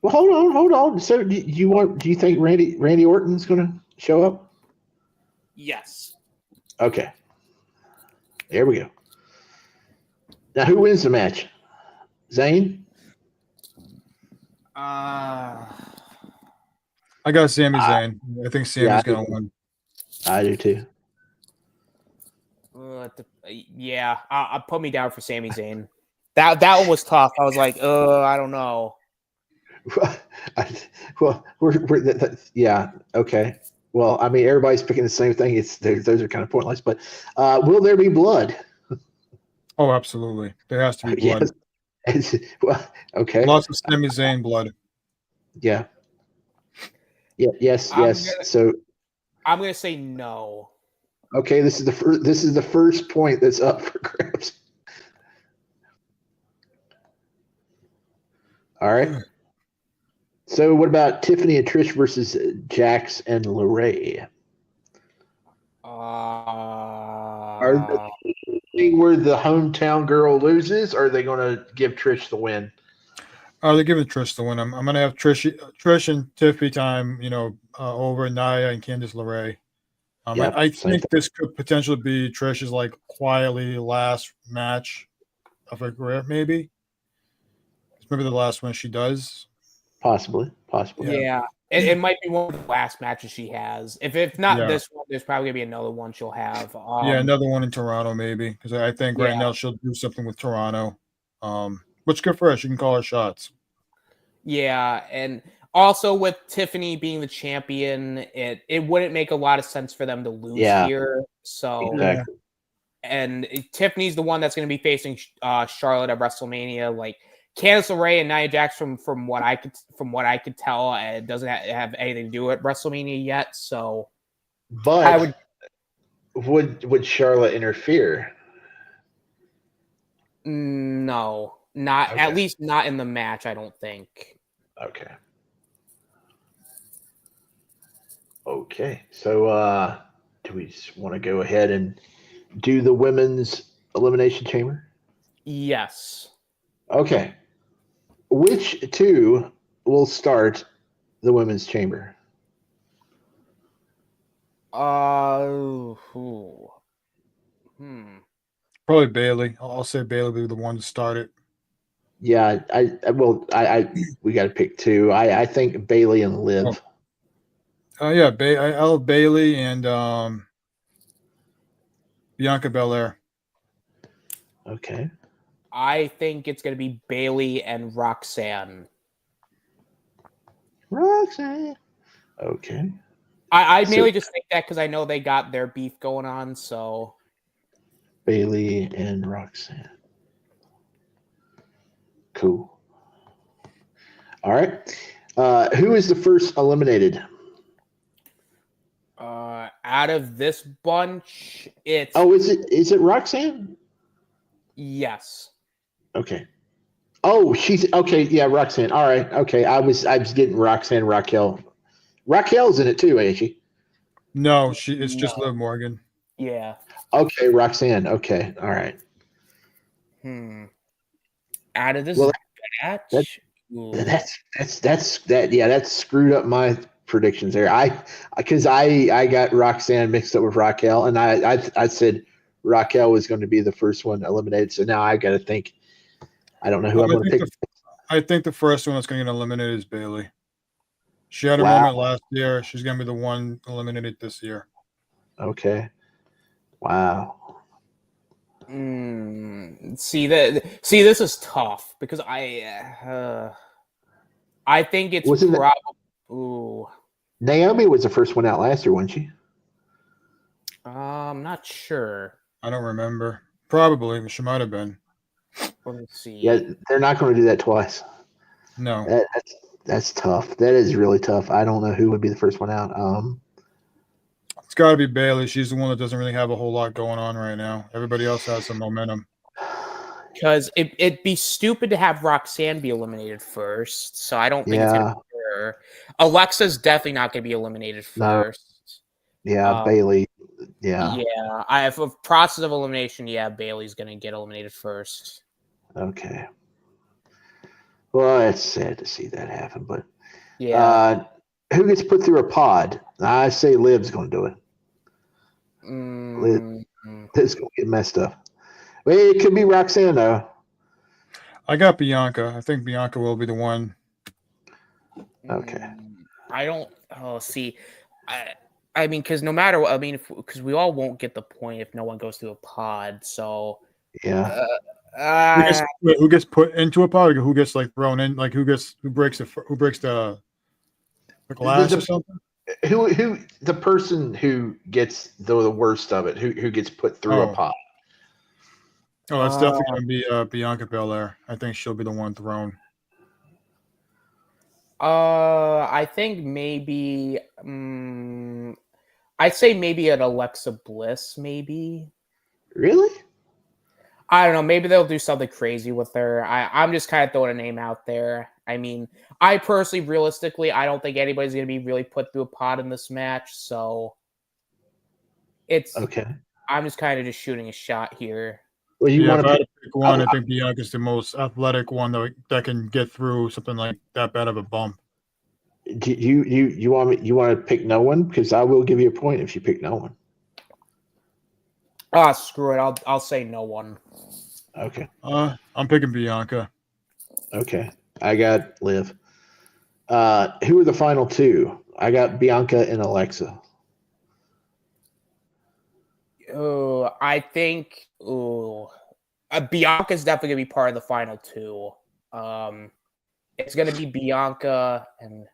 Well, hold on. So, do you think Randy Orton's going to show up? Yes. Okay. There we go. Now, who wins the match? Zayn? I got Sami Zayn. I think Sami's going to win. I do too. I'll put me down for Sami Zayn. That one was tough. I was like, I don't know. Well, yeah, okay. Well, I mean, everybody's picking the same thing. Those are kind of pointless. But will there be blood? Oh, absolutely. There has to be blood. Yes. Well, okay. Lots of Sami Zayn blood. Yeah. Yeah. Yes. So I'm gonna say no. Okay, this is the first point that's up for grabs. All right. So what about Tiffany and Trish versus Jax and LeRae? thing where the hometown girl loses, or are they going to give Trish the win? They're giving Trish the win. I'm going to have Trish and Tiffany time, over Nia and Candice LeRae. Yep, I same think this could potentially be Trish's like quietly last match of her career, maybe. It's maybe the last one she does. Possibly. Yeah. It might be one of the last matches she has. If not this one, there's probably gonna be another one she'll have. Another one in Toronto, maybe, because I think right now she'll do something with Toronto. Which good for her. She can call her shots. Yeah, and also with Tiffany being the champion, it wouldn't make a lot of sense for them to lose here. So exactly. And Tiffany's the one that's going to be facing Charlotte at WrestleMania. Like Candice LeRae and Nia Jax, from what I could tell, it doesn't have anything to do with WrestleMania yet. So, but would Charlotte interfere? No, not Okay. at least not in the match. I don't think. Okay. So, do we just want to go ahead and do the women's Elimination Chamber? Yes. Okay. Which two will start the women's chamber? Probably Bailey. I'll say Bailey will be the one to start it. Yeah, we got to pick two. I think Bailey and Liv. Yeah, I'll have Bailey and Bianca Belair. Okay. I think it's going to be Bailey and Roxanne. Okay. I mainly just think that because I know they got their beef going on, so. Bailey and Roxanne. Cool. All right. Who is the first eliminated? Out of this bunch, it's. Oh, is it Roxanne? Yes. Okay. Oh, she's okay. Yeah, Roxanne. All right. Okay. I was getting Roxanne, Raquel. Raquel's in it too, ain't she? No, it's just Liv Morgan. Yeah. Okay, Roxanne. Okay. All right. Out of this match, that's screwed up my predictions there. Because I got Roxanne mixed up with Raquel, and I said Raquel was going to be the first one eliminated. So now I got to think. I don't know who I'm going to pick. I think the first one that's going to get eliminated is Bailey. She had a moment last year. She's going to be the one eliminated this year. Okay. Wow. See, this is tough because I think it's probably. Naomi was the first one out last year, wasn't she? I'm not sure. I don't remember. Probably. She might have been. Let me see. Yeah, they're not going to do that twice. No. That's tough. That is really tough. I don't know who would be the first one out. It's got to be Bailey. She's the one that doesn't really have a whole lot going on right now. Everybody else has some momentum. Because it'd be stupid to have Roxanne be eliminated first. So I don't think it's going to be her. Alexa's definitely not going to be eliminated first. No. Yeah, Bailey. Yeah. Yeah. If a process of elimination, Bailey's going to get eliminated first. Okay. Well, it's sad to see that happen, but who gets put through a pod? I say Liv's going to do it. Liv's going to get messed up. Well, it could be Roxanne, though. I got Bianca. I think Bianca will be the one. Okay. I don't. Oh, see, I mean, because no matter what, because we all won't get the point if no one goes through a pod. So yeah. Who gets put into a pod? Or who gets like thrown in? Like who breaks the glass or something? Who the person who gets the worst of it? Who gets put through a pod? Oh, that's definitely going to be Bianca Belair. I think she'll be the one thrown. I think maybe. I'd say maybe an Alexa Bliss, maybe. Really? I don't know. Maybe they'll do something crazy with her. I'm just kind of throwing a name out there. I mean, I personally, realistically, I don't think anybody's going to be really put through a pod in this match. So it's okay. I'm just kind of just shooting a shot here. Well, you Yeah, want if I had to to pick one, I think Bianca's the most athletic one that can get through something like that bad of a bump. you want to pick no one, because I will give you a point if you pick no one. Ah, screw it. I'll say no one. Okay. I'm picking Bianca. Okay. I got Liv. Who are the final two? I got Bianca and Alexa. Oh, I think Bianca's definitely gonna be part of the final two. It's gonna be Bianca, and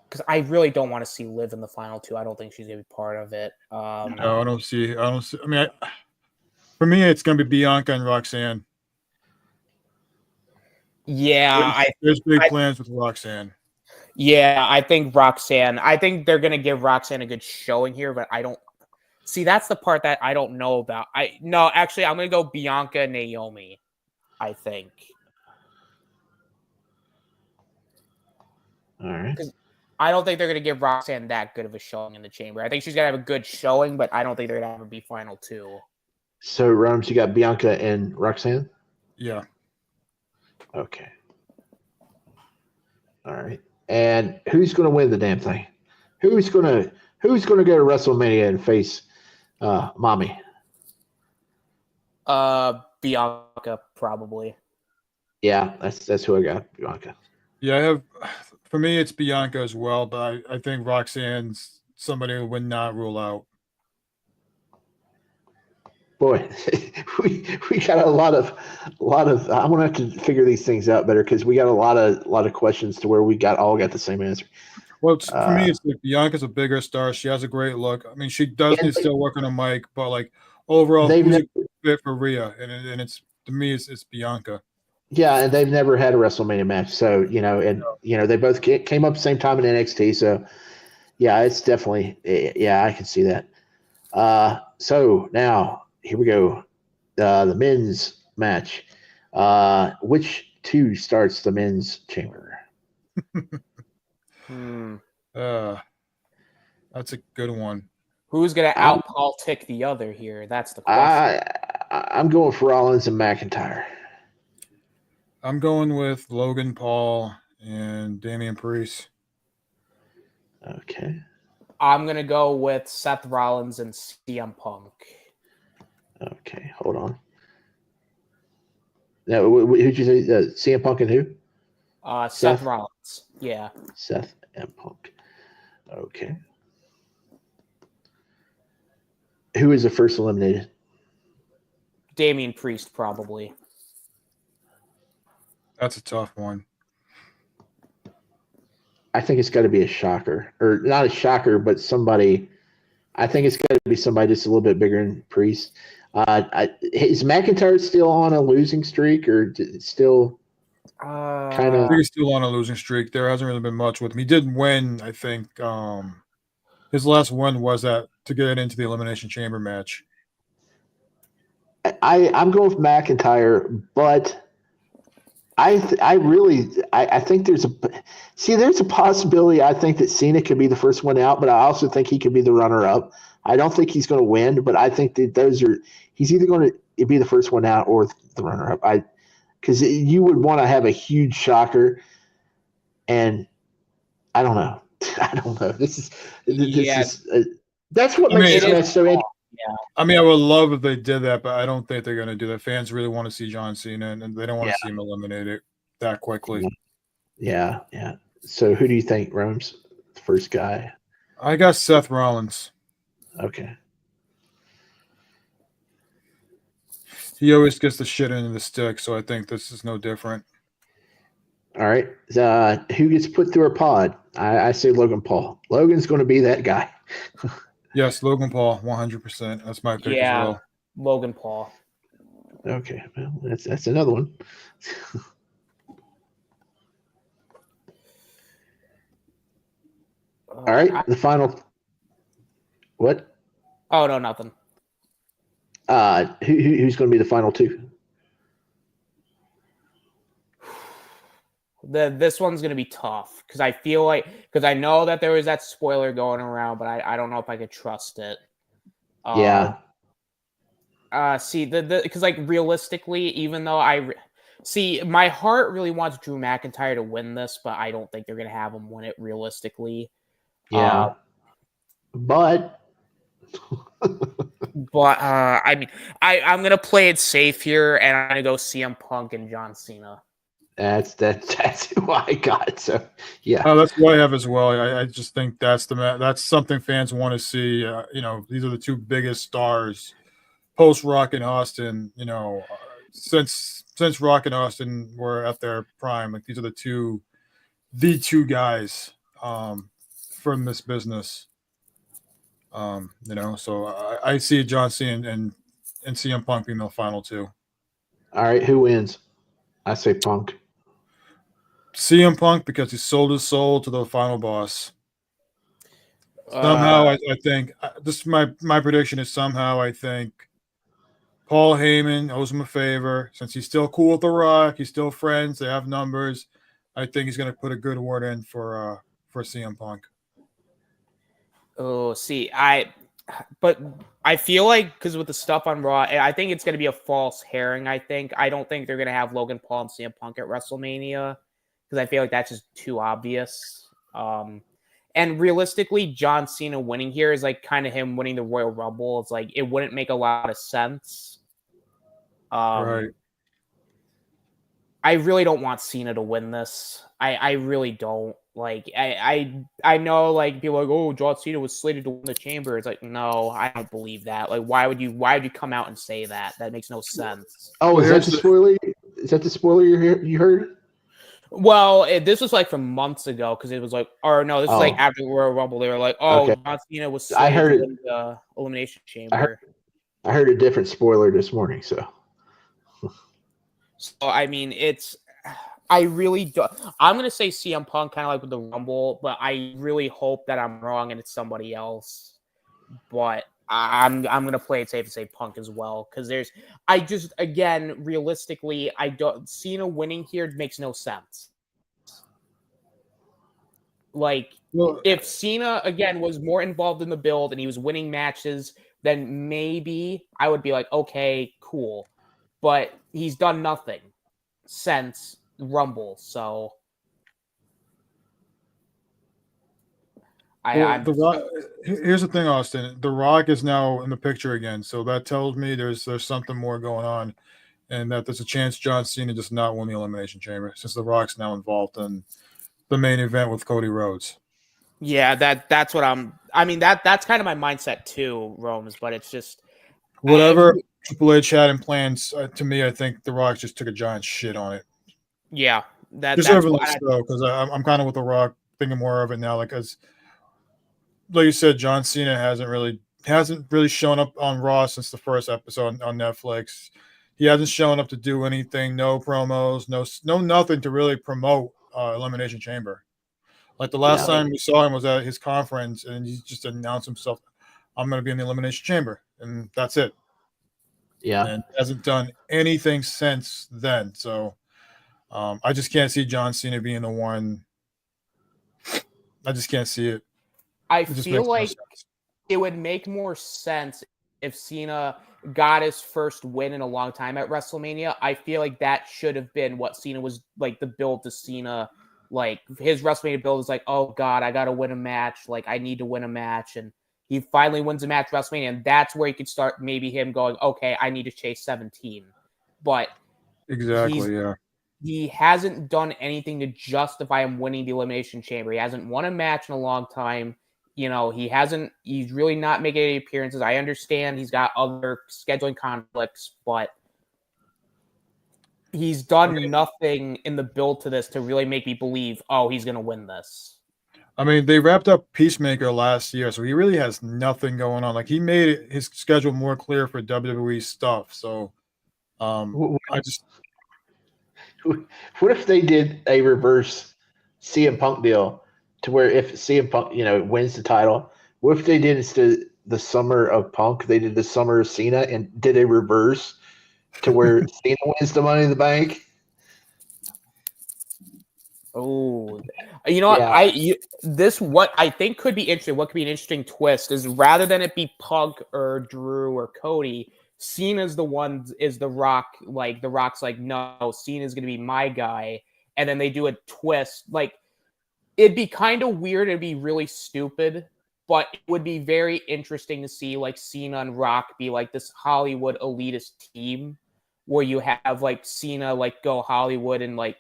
because I really don't want to see Liv in the final two. I don't think she's gonna be part of it. No, I don't see. I mean, for me, it's gonna be Bianca and Roxanne. Yeah, There's big plans with Roxanne. Yeah, I think Roxanne. I think they're gonna give Roxanne a good showing here, but I don't see. That's the part that I don't know about. Actually, I'm gonna go Bianca and Naomi. I think. All right. I don't think they're gonna give Roxanne that good of a showing in the chamber. I think she's gonna have a good showing, but I don't think they're gonna have her be final two. So, Rums, you got Bianca and Roxanne? Yeah. Okay. All right. And who's going to win the damn thing? Who's going to go to WrestleMania and face Mommy? Bianca probably. Yeah, that's who I got, Bianca. Yeah, for me, it's Bianca as well, but I think Roxanne's somebody who would not rule out. Boy, we got a lot of. I'm gonna have to figure these things out better, because we got a lot of questions to where we all got the same answer. Well, for me, it's like Bianca's a bigger star. She has a great look. I mean, she does need to still work on a mic, but like overall, who's a good fit for Rhea? And it's to me, it's Bianca. Yeah, and they've never had a WrestleMania match, so they both came up the same time in NXT. So yeah, it's definitely I can see that. So now here we go, the men's match. Which two starts the men's chamber? That's a good one. Who's gonna out-politic the other here? That's the question. I'm going for Rollins and McIntyre. I'm going with Logan Paul and Damian Priest. Okay. I'm going to go with Seth Rollins and CM Punk. Okay, hold on. Now, who'd you say? CM Punk and who? Seth Rollins. Yeah. Seth and Punk. Okay. Who is the first eliminated? Damian Priest, probably. That's a tough one. I think it's got to be a shocker, or not a shocker, but somebody. I think it's got to be somebody just a little bit bigger than Priest. Is McIntyre still on a losing streak, or still kind of? I think he's still on a losing streak. There hasn't really been much with him. He did win, I think. His last win was to get into the Elimination Chamber match. I'm going with McIntyre, but I think there's a possibility. I think that Cena could be the first one out, but I also think he could be the runner-up. I don't think he's going to win, but I think that he's either going to be the first one out or the runner-up. Because you would want to have a huge shocker, and I don't know. That's what makes it so interesting. Yeah. I mean, I would love if they did that, but I don't think they're going to do that. Fans really want to see John Cena, and they don't want to see him eliminated that quickly. Yeah. So who do you think, Rome's the first guy? I got Seth Rollins. Okay. He always gets the shit into the stick, so I think this is no different. All right. Who gets put through a pod? I say Logan Paul. Logan's going to be that guy. Yes, Logan Paul, 100%. That's my pick as well. Logan Paul. Okay, well, that's another one. All right, the final. What? Oh no, nothing. Who's going to be the final two? This one's gonna be tough because I know that there was that spoiler going around, but I don't know if I could trust it. Yeah. See the because like realistically, even though see my heart really wants Drew McIntyre to win this, but I don't think they're gonna have him win it realistically. Yeah. But I mean, I'm gonna play it safe here, and I'm gonna go CM Punk and John Cena. that's who I got. So yeah. Oh, that's what I have as well. I just think that's something fans want to see. These are the two biggest stars post Rock and Austin. Since Rock and Austin were at their prime, like these are the two guys from this business. So I see John Cena and CM Punk being the final two. All right, who wins? I say Punk. CM Punk because he sold his soul to the final boss. Somehow, I think this is my prediction is somehow I think Paul Heyman owes him a favor since he's still cool with The Rock. He's still friends. They have numbers. I think he's going to put a good word in for CM Punk. Oh, see, but I feel like because with the stuff on Raw, I think it's going to be a false herring. I don't think they're going to have Logan Paul and CM Punk at WrestleMania because I feel like that's just too obvious. And realistically, John Cena winning here is like kind of him winning the Royal Rumble. It's like it wouldn't make a lot of sense. Right. I really don't want Cena to win this. I really don't. Like I know like people are like, oh, John Cena was slated to win the Chamber. It's like, no, I don't believe that. Like, why would you come out and say that? That makes no sense. Oh, is that the spoiler? Is that the spoiler you heard? Well, this was like from months ago because it was like, or no, this was like after the Royal Rumble. They were like, oh, okay. John Cena was slated to win the Elimination Chamber. I heard a different spoiler this morning. So I mean, I really do. I'm gonna say CM Punk, kind of like with the Rumble, but I really hope that I'm wrong and it's somebody else. But I'm gonna play it safe and say Punk as well because realistically, Cena winning here makes no sense. Like if Cena again was more involved in the build and he was winning matches, then maybe I would be like, okay, cool. But he's done nothing since Rumble, so here's the thing, Austin. The Rock is now in the picture again, so that tells me there's something more going on, and that there's a chance John Cena does not win the Elimination Chamber since the Rock's now involved in the main event with Cody Rhodes. Yeah, that's what that's kind of my mindset too, Rome's, but it's just whatever Triple H had in plans. To me, I think the Rock just took a giant shit on it. Yeah, deservedly so, because I'm kind of with the Rock, thinking more of it now. Like you said, John Cena hasn't really shown up on Raw since the first episode on Netflix. He hasn't shown up to do anything. No promos, no nothing to really promote Elimination Chamber. Like the last time we saw him was at his conference, and he just announced himself, "I'm going to be in the Elimination Chamber," and that's it. Yeah, and hasn't done anything since then. So. I just can't see John Cena being the one. I just can't see it. I feel like it would make more sense if Cena got his first win in a long time at WrestleMania. I feel like that should have been what Cena was like, the build to Cena. Like his WrestleMania build is like, oh God, I got to win a match. Like I need to win a match. And he finally wins a match at WrestleMania. And that's where he could start maybe him going, okay, I need to chase 17. But exactly, yeah. He hasn't done anything to justify him winning the Elimination Chamber. He hasn't won a match in a long time. He's really not making any appearances. I understand he's got other scheduling conflicts, but he's done nothing in the build to this to really make me believe, oh, he's going to win this. I mean, they wrapped up Peacemaker last year, so he really has nothing going on. Like he made his schedule more clear for WWE stuff. So what if they did a reverse CM Punk deal to where if CM Punk, wins the title, what if they did instead of the summer of Punk, they did the summer of Cena and did a reverse to where Cena wins the Money in the Bank? Oh, what? What I think could be interesting. What could be an interesting twist is rather than it be Punk or Drew or Cody, Cena's the one, is The Rock, like, The Rock's like, no, Cena's going to be my guy. And then they do a twist. Like, it'd be kind of weird. It'd be really stupid. But it would be very interesting to see, like, Cena and Rock be, like, this Hollywood elitist team where you have, like, Cena, like, go Hollywood and, like,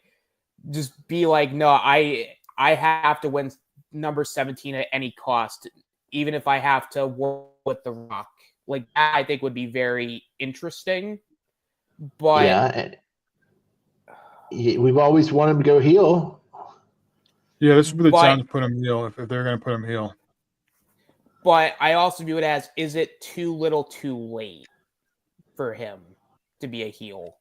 just be like, no, I have to win number 17 at any cost, even if I have to work with The Rock. Like, that I think would be very interesting. But Yeah, we've always wanted him to go heel. Yeah, this would be the time to put him heel if they're going to put him heel. But I also view it as, is it too little too late for him to be a heel?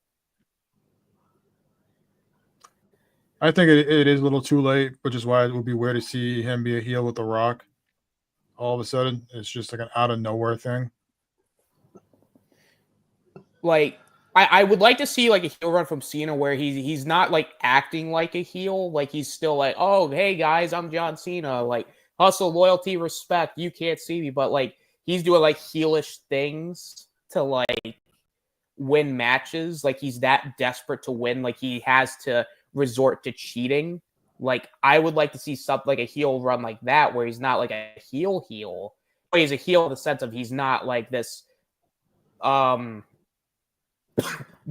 I think it is a little too late, which is why it would be weird to see him be a heel with The Rock. All of a sudden, it's just like an out of nowhere thing. Like, I would like to see like a heel run from Cena where he's not like acting like a heel. Like, he's still like, oh, hey guys, I'm John Cena. Like, hustle, loyalty, respect. You can't see me, but like he's doing like heelish things to like win matches. Like, he's that desperate to win. Like, he has to resort to cheating. Like, I would like to see something like a heel run like that where he's not like a heel, but he's a heel in the sense of he's not like this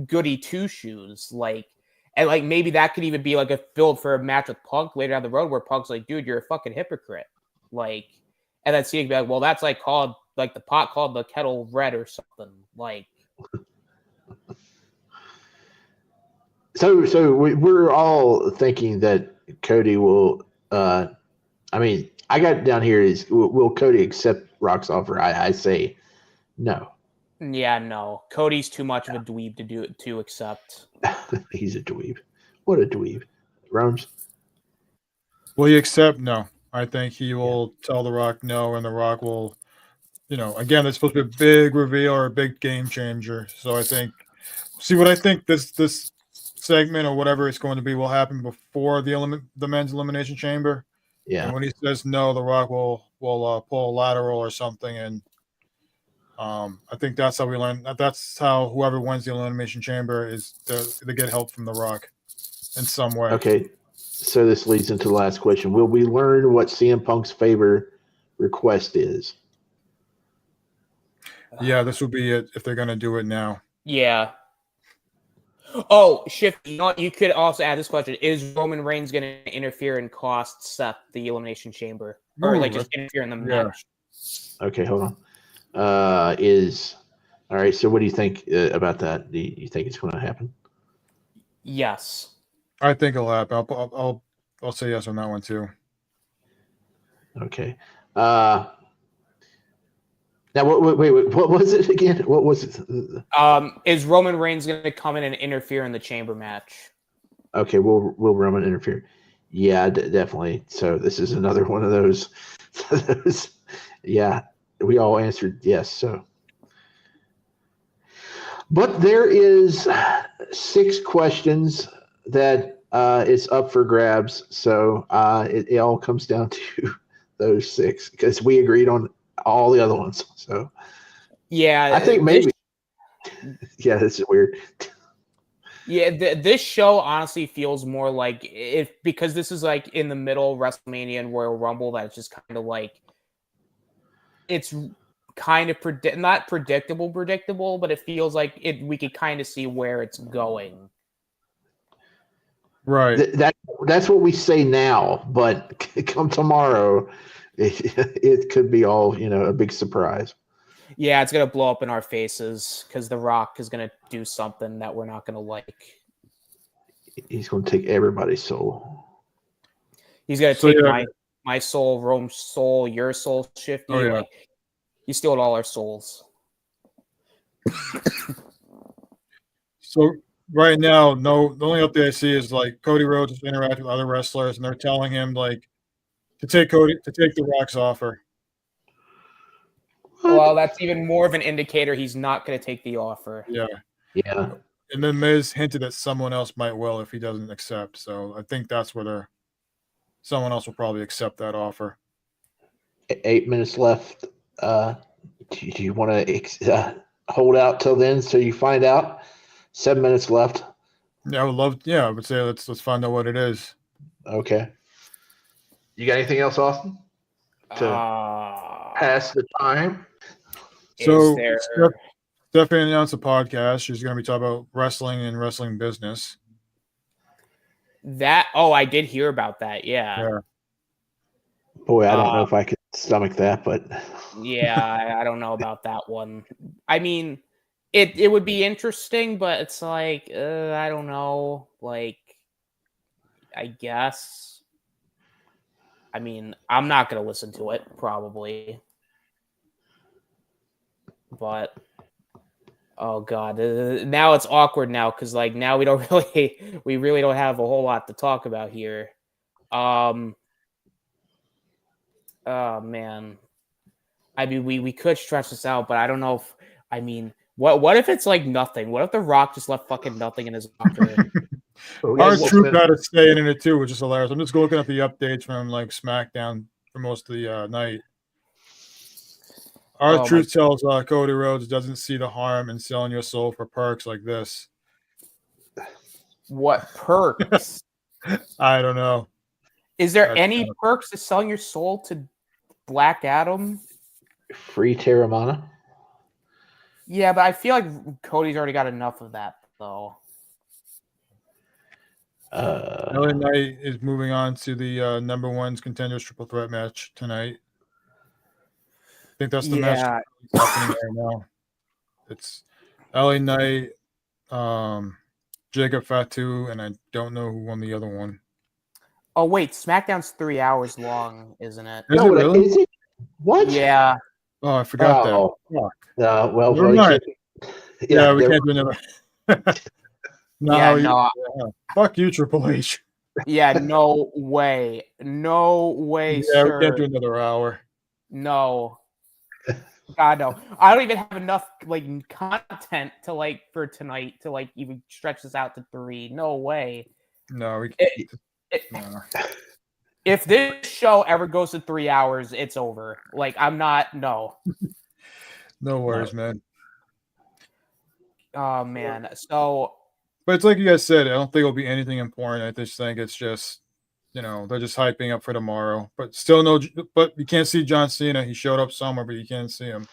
goody two shoes, like, and like maybe that could even be like a build for a match with Punk later down the road where Punk's like, dude, you're a fucking hypocrite, like, and then Cena could be like, well, that's like called like the pot called the kettle red or something, like. So we're all thinking that Cody will. I mean, I got it down here is will Cody accept Rock's offer? I say no. Yeah, no. Cody's too much of a dweeb to accept. He's a dweeb. What a dweeb. Rome's. Will he accept? No. I think he will tell The Rock no, and The Rock will, again, it's supposed to be a big reveal or a big game changer. So I think, what I think this segment or whatever it's going to be will happen before the men's elimination chamber. Yeah. And when he says no, The Rock will pull a lateral or something, and I think that's how we learn. That's how whoever wins the elimination chamber is to get help from The Rock in some way. Okay. So this leads into the last question. Will we learn what CM Punk's favorite request is? Yeah, this will be it if they're going to do it now. Yeah. Oh, Shift, you could also add this question. Is Roman Reigns going to interfere and cost Seth the Elimination Chamber? Or like just interfere in the match? Okay, hold on. All right, so what do you think about that? Do you think it's going to happen? Yes. I think it'll happen. I'll say yes on that one too. Okay. Now, wait, what was it again? What was it? Is Roman Reigns going to come in and interfere in the chamber match? Okay, will Roman interfere? Yeah, definitely. So this is another one of those. Yeah, we all answered yes. So, but there is 6 questions that is up for grabs. So it all comes down to those 6 because we agreed on all the other ones. So yeah, I think maybe. Yeah, this is weird. Yeah, this show honestly feels more like because this is like in the middle of WrestleMania and Royal Rumble, that it's just kind of like it's kind of not predictable, but it feels like we could kind of see where it's going. Right. That's what we say now, but come tomorrow, it could be all a big surprise. Yeah, it's gonna blow up in our faces because The Rock is gonna do something that we're not gonna like. He's gonna take everybody's soul. He's gonna take my soul, Rome's soul, your soul, Shifty. Oh, yeah. Like, he's stealing all our souls. So right now, the only update I see is like Cody Rhodes is interacting with other wrestlers, and they're telling him like to take The Rock's offer. Well, that's even more of an indicator he's not going to take the offer. Yeah. And then Miz hinted that someone else might will if he doesn't accept. So I think that's where someone else will probably accept that offer. 8 minutes left. Do you want to hold out till then so you find out? 7 minutes left. Yeah, I would love. Yeah, I would say let's find out what it is. Okay. You got anything else, Austin? To pass the time? So there- Stephanie announced a podcast. She's going to be talking about wrestling and wrestling business. I did hear about that. Yeah. Boy, I don't know if I could stomach that, but Yeah, I don't know about that one. I mean, it would be interesting, but it's like I don't know. Like, I guess. I mean, I'm not gonna listen to it probably, but oh god, now it's awkward now because like now we really don't have a whole lot to talk about here. Oh man. I mean, we could stretch this out, but I don't know if. I mean, what if it's like nothing? What if The Rock just left fucking nothing in his locker? Our troop got to stay in it too, which is hilarious. I'm just looking at the updates from like SmackDown for most of the night. Our truth tells Cody Rhodes doesn't see the harm in selling your soul for perks like this. What perks? I don't know. Is there any perks to selling your soul to Black Adam? Free Terramana? Yeah, but I feel like Cody's already got enough of that, though. LA Knight is moving on to the number one's contenders triple threat match tonight. I think that's the match happening right now. It's LA Knight, Jacob Fatu, and I don't know who won the other one. Oh wait, SmackDown's 3 hours long, isn't it? Is it really? Is it? What? Yeah. Oh, I forgot that. Well, we can't do another. Fuck you, Triple H. Yeah, no way. No way, sir. We can't do another hour. No. God, no. I don't even have enough like content to like for tonight to like even stretch this out to 3. No way. No, we can't. No. If this show ever goes to 3 hours, it's over. Like, I'm not. No. No worries, man. Oh man. So. But it's like you guys said. I don't think it'll be anything important. I just think it's just, they're just hyping up for tomorrow. But still no. But you can't see John Cena. He showed up somewhere, but you can't see him.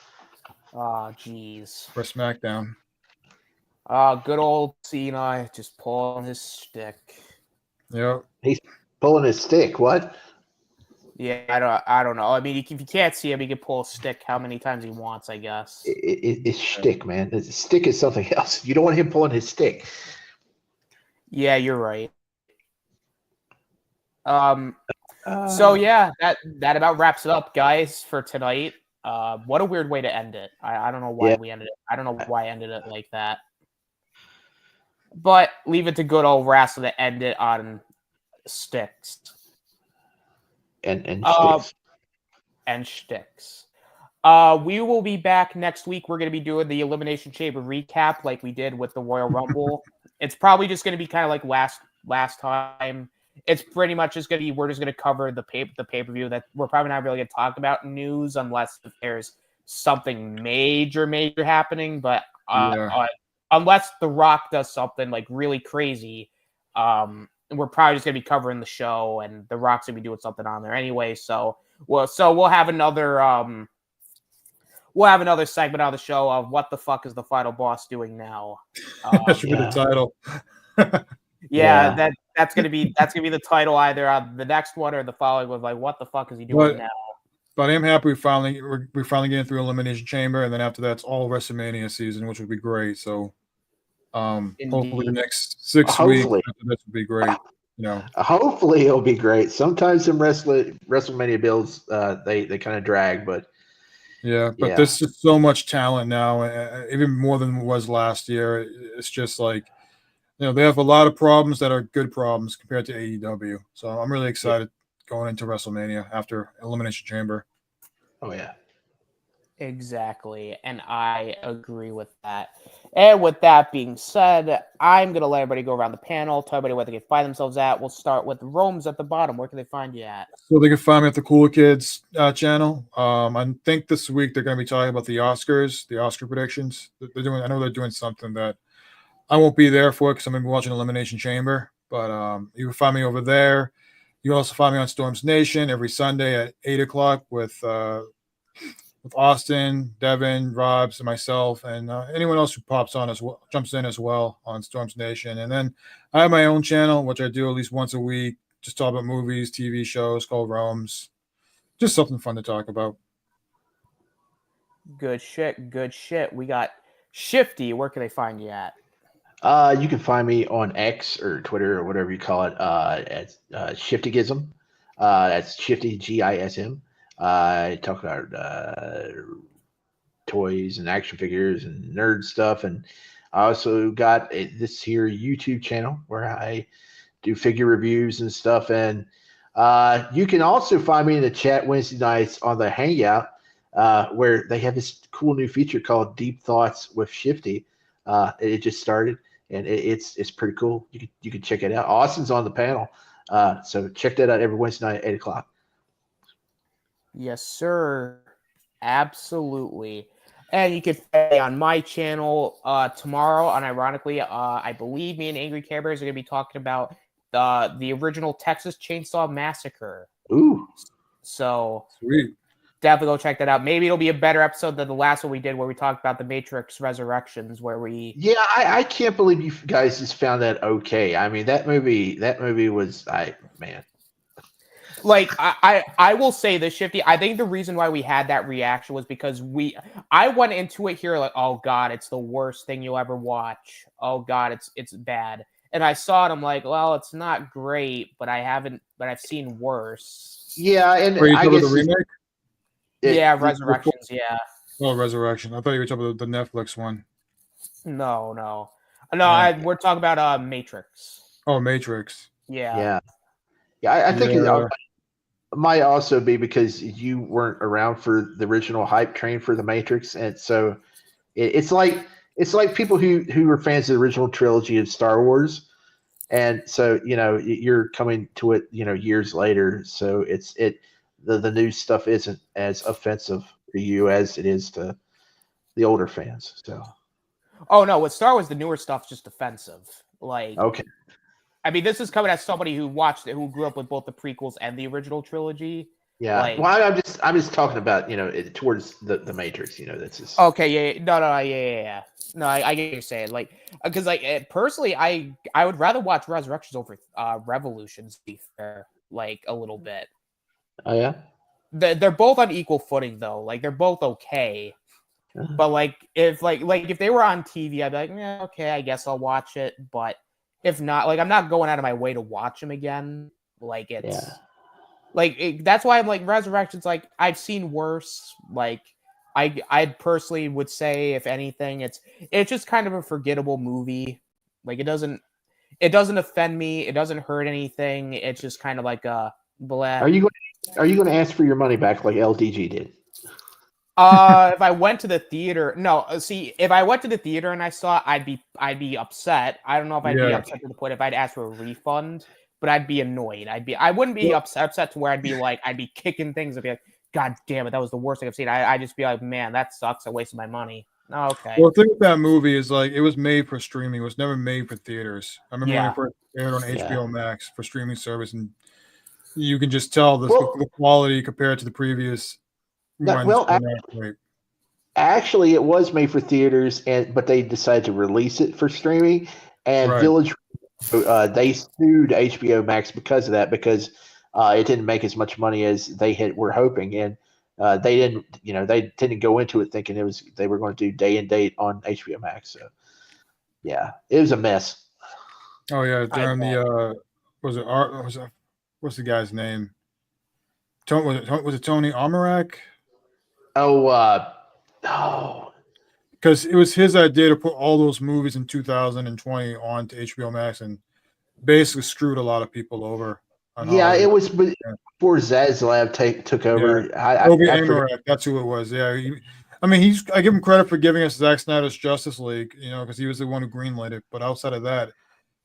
Oh, jeez. For SmackDown. Good old Cena just pulling his stick. Yep. He's pulling his stick. What? Yeah, I don't know. I mean, if you can't see him, he can pull a stick how many times he wants, I guess. It's shtick, man. Stick is something else. You don't want him pulling his stick. Yeah, you're right. So yeah, that about wraps it up, guys, for tonight. What a weird way to end it. I don't know why we ended it. I don't know why I ended it like that. But leave it to Good Ol Wrasslin to end it on sticks. And sticks. And sticks. We will be back next week. We're going to be doing the Elimination Chamber recap like we did with the Royal Rumble. It's probably just going to be kind of like last time. It's pretty much just going to be, we're just going to cover the pay-per-view that we're probably not really going to talk about news unless if there's something major happening. But unless The Rock does something like really crazy, we're probably just going to be covering the show, and The Rock's going to be doing something on there anyway. So we'll have another segment on the show of what the fuck is the final boss doing now. That should be the title. That's gonna be the title either on the next one or the following with like what the fuck is he doing now? But I am happy we're finally getting through Elimination Chamber, and then after that it's all WrestleMania season, which would be great. So hopefully the next 6 weeks this would be great. Hopefully it'll be great. Sometimes some WrestleMania builds they kind of drag, but there's just so much talent now, even more than was last year. It's just like, they have a lot of problems that are good problems compared to AEW. So I'm really excited going into WrestleMania after Elimination Chamber. Oh, yeah. Exactly, and I agree with that. And with that being said, I'm gonna let everybody go around the panel, tell everybody where they can find themselves at. We'll start with Rome's at the bottom. Where can they find you at? So they can find me at the Cool Kids channel. I think this week they're going to be talking about the Oscars, the Oscar predictions. They're doing. I know they're doing something that I won't be there for because I'm going to be watching Elimination Chamber. But you can find me over there. You can also find me on Storms Nation every Sunday at 8 o'clock with Austin, Devin, Robs, and myself, and anyone else who pops on as well, jumps in as well on Storms Nation. And then I have my own channel, which I do at least once a week. Just talk about movies, TV shows, called Rome's. Just something fun to talk about. Good shit, good shit. We got Shifty. Where can they find you at? You can find me on X or Twitter or whatever you call it at Shiftygism. That's Shifty GISM. I talk about toys and action figures and nerd stuff, and I also got this here YouTube channel where I do figure reviews and stuff. And you can also find me in the chat Wednesday nights on the Hangout, where they have this cool new feature called Deep Thoughts with Shifty. It just started, and it's pretty cool. You can check it out. Austin's on the panel, so check that out every Wednesday night at 8 o'clock. Yes, sir. Absolutely. And you can find me on my channel tomorrow. And ironically, I believe me and Angry Care Bears are going to be talking about the original Texas Chainsaw Massacre. Ooh. So Sweet. definitely go check that out. Maybe it'll be a better episode than the last one we did where we talked about the Matrix Resurrections, where we... Yeah, I can't believe you guys just found that okay. I mean, that movie was, man. Like, I will say this, Shifty. I think the reason why we had that reaction was because I went into it here like, oh God, it's the worst thing you'll ever watch. Oh God, it's bad. And I saw it, I'm like, well, it's not great, but I've seen worse. Yeah, and Were you I talking guess about the remake? Yeah, Resurrections, yeah. Oh, Resurrection. I thought you were talking about the Netflix one. No. Yeah. We're talking about Matrix. Oh, Matrix. Yeah. I think Yeah. it might also be because you weren't around for the original hype train for the Matrix, and so it's like people who were fans of the original trilogy of Star Wars, and so you're coming to it years later, so the new stuff isn't as offensive for you as it is to the older fans. So Oh no, with Star Wars, the newer stuff's just offensive. Like, okay. I mean, this is coming as somebody who watched it, who grew up with both the prequels and the original trilogy. Yeah. Like, Well, I'm just talking about towards the Matrix. That's just okay. Yeah. No. Yeah. No, I get what you're saying. Like, because personally, I would rather watch Resurrections over Revolutions. To be fair, like a little bit. Oh yeah. They're both on equal footing though. Like they're both okay. But like if they were on TV, I'd be like, yeah, okay, I guess I'll watch it. But if not, like I'm not going out of my way to watch them again. Like it's that's why I'm like Resurrections. Like I've seen worse. Like I personally would say, if anything, it's just kind of a forgettable movie. Like it doesn't offend me. It doesn't hurt anything. It's just kind of like a blah. Are you going to ask for your money back like LDG did? If I went to the theater, no. See, if I went to the theater and I saw it, I'd be upset. I don't know if I'd be upset to the point if I'd ask for a refund, but I'd be annoyed. I wouldn't be upset to where I'd be kicking things. I'd be like, God damn it, that was the worst thing I've seen. I'd just be like, man, that sucks. I wasted my money. Oh, okay. Well, the thing with that movie is like it was made for streaming. It was never made for theaters. I remember when it first aired on HBO Max for streaming service, and you can just tell the quality compared to the previous. Actually, it was made for theaters, but they decided to release it for streaming. And Village, they sued HBO Max because of that, because it didn't make as much money as they were hoping, and they didn't go into it thinking they were going to do day and date on HBO Max. So yeah, it was a mess. Oh yeah, during what's the guy's name? Was it Tony Amarak? Because it was his idea to put all those movies in 2020 onto HBO Max and basically screwed a lot of people over. It was before Zaslav took over. Toby Amarak, that's who it was. Yeah, I mean, I give him credit for giving us Zack Snyder's Justice League, because he was the one who greenlit it. But outside of that,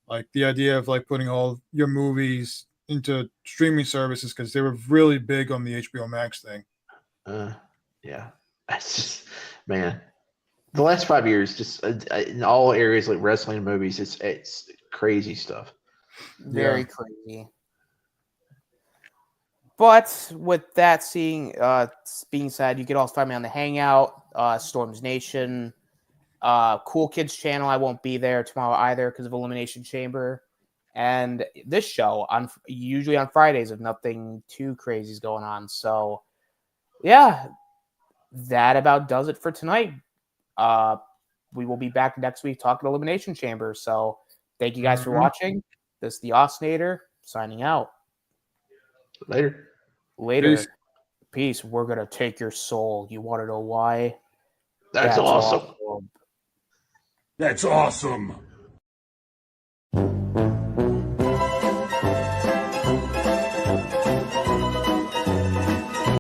like the idea of like putting all your movies into streaming services, because they were really big on the HBO Max thing. Yeah, that's just, man. The last 5 years, just in all areas like wrestling and movies, it's crazy stuff. Very crazy. But with that being said, you can also find me on the Hangout, Storms Nation, Cool Kids channel. I won't be there tomorrow either because of Elimination Chamber. And this show usually on Fridays if nothing too crazy is going on. So yeah, that about does it for tonight. We will be back next week talking Elimination Chamber. So thank you guys for watching. This is the Austinator signing out. Later. Peace. We're going to take your soul. You want to know why? That's awesome. That's awesome.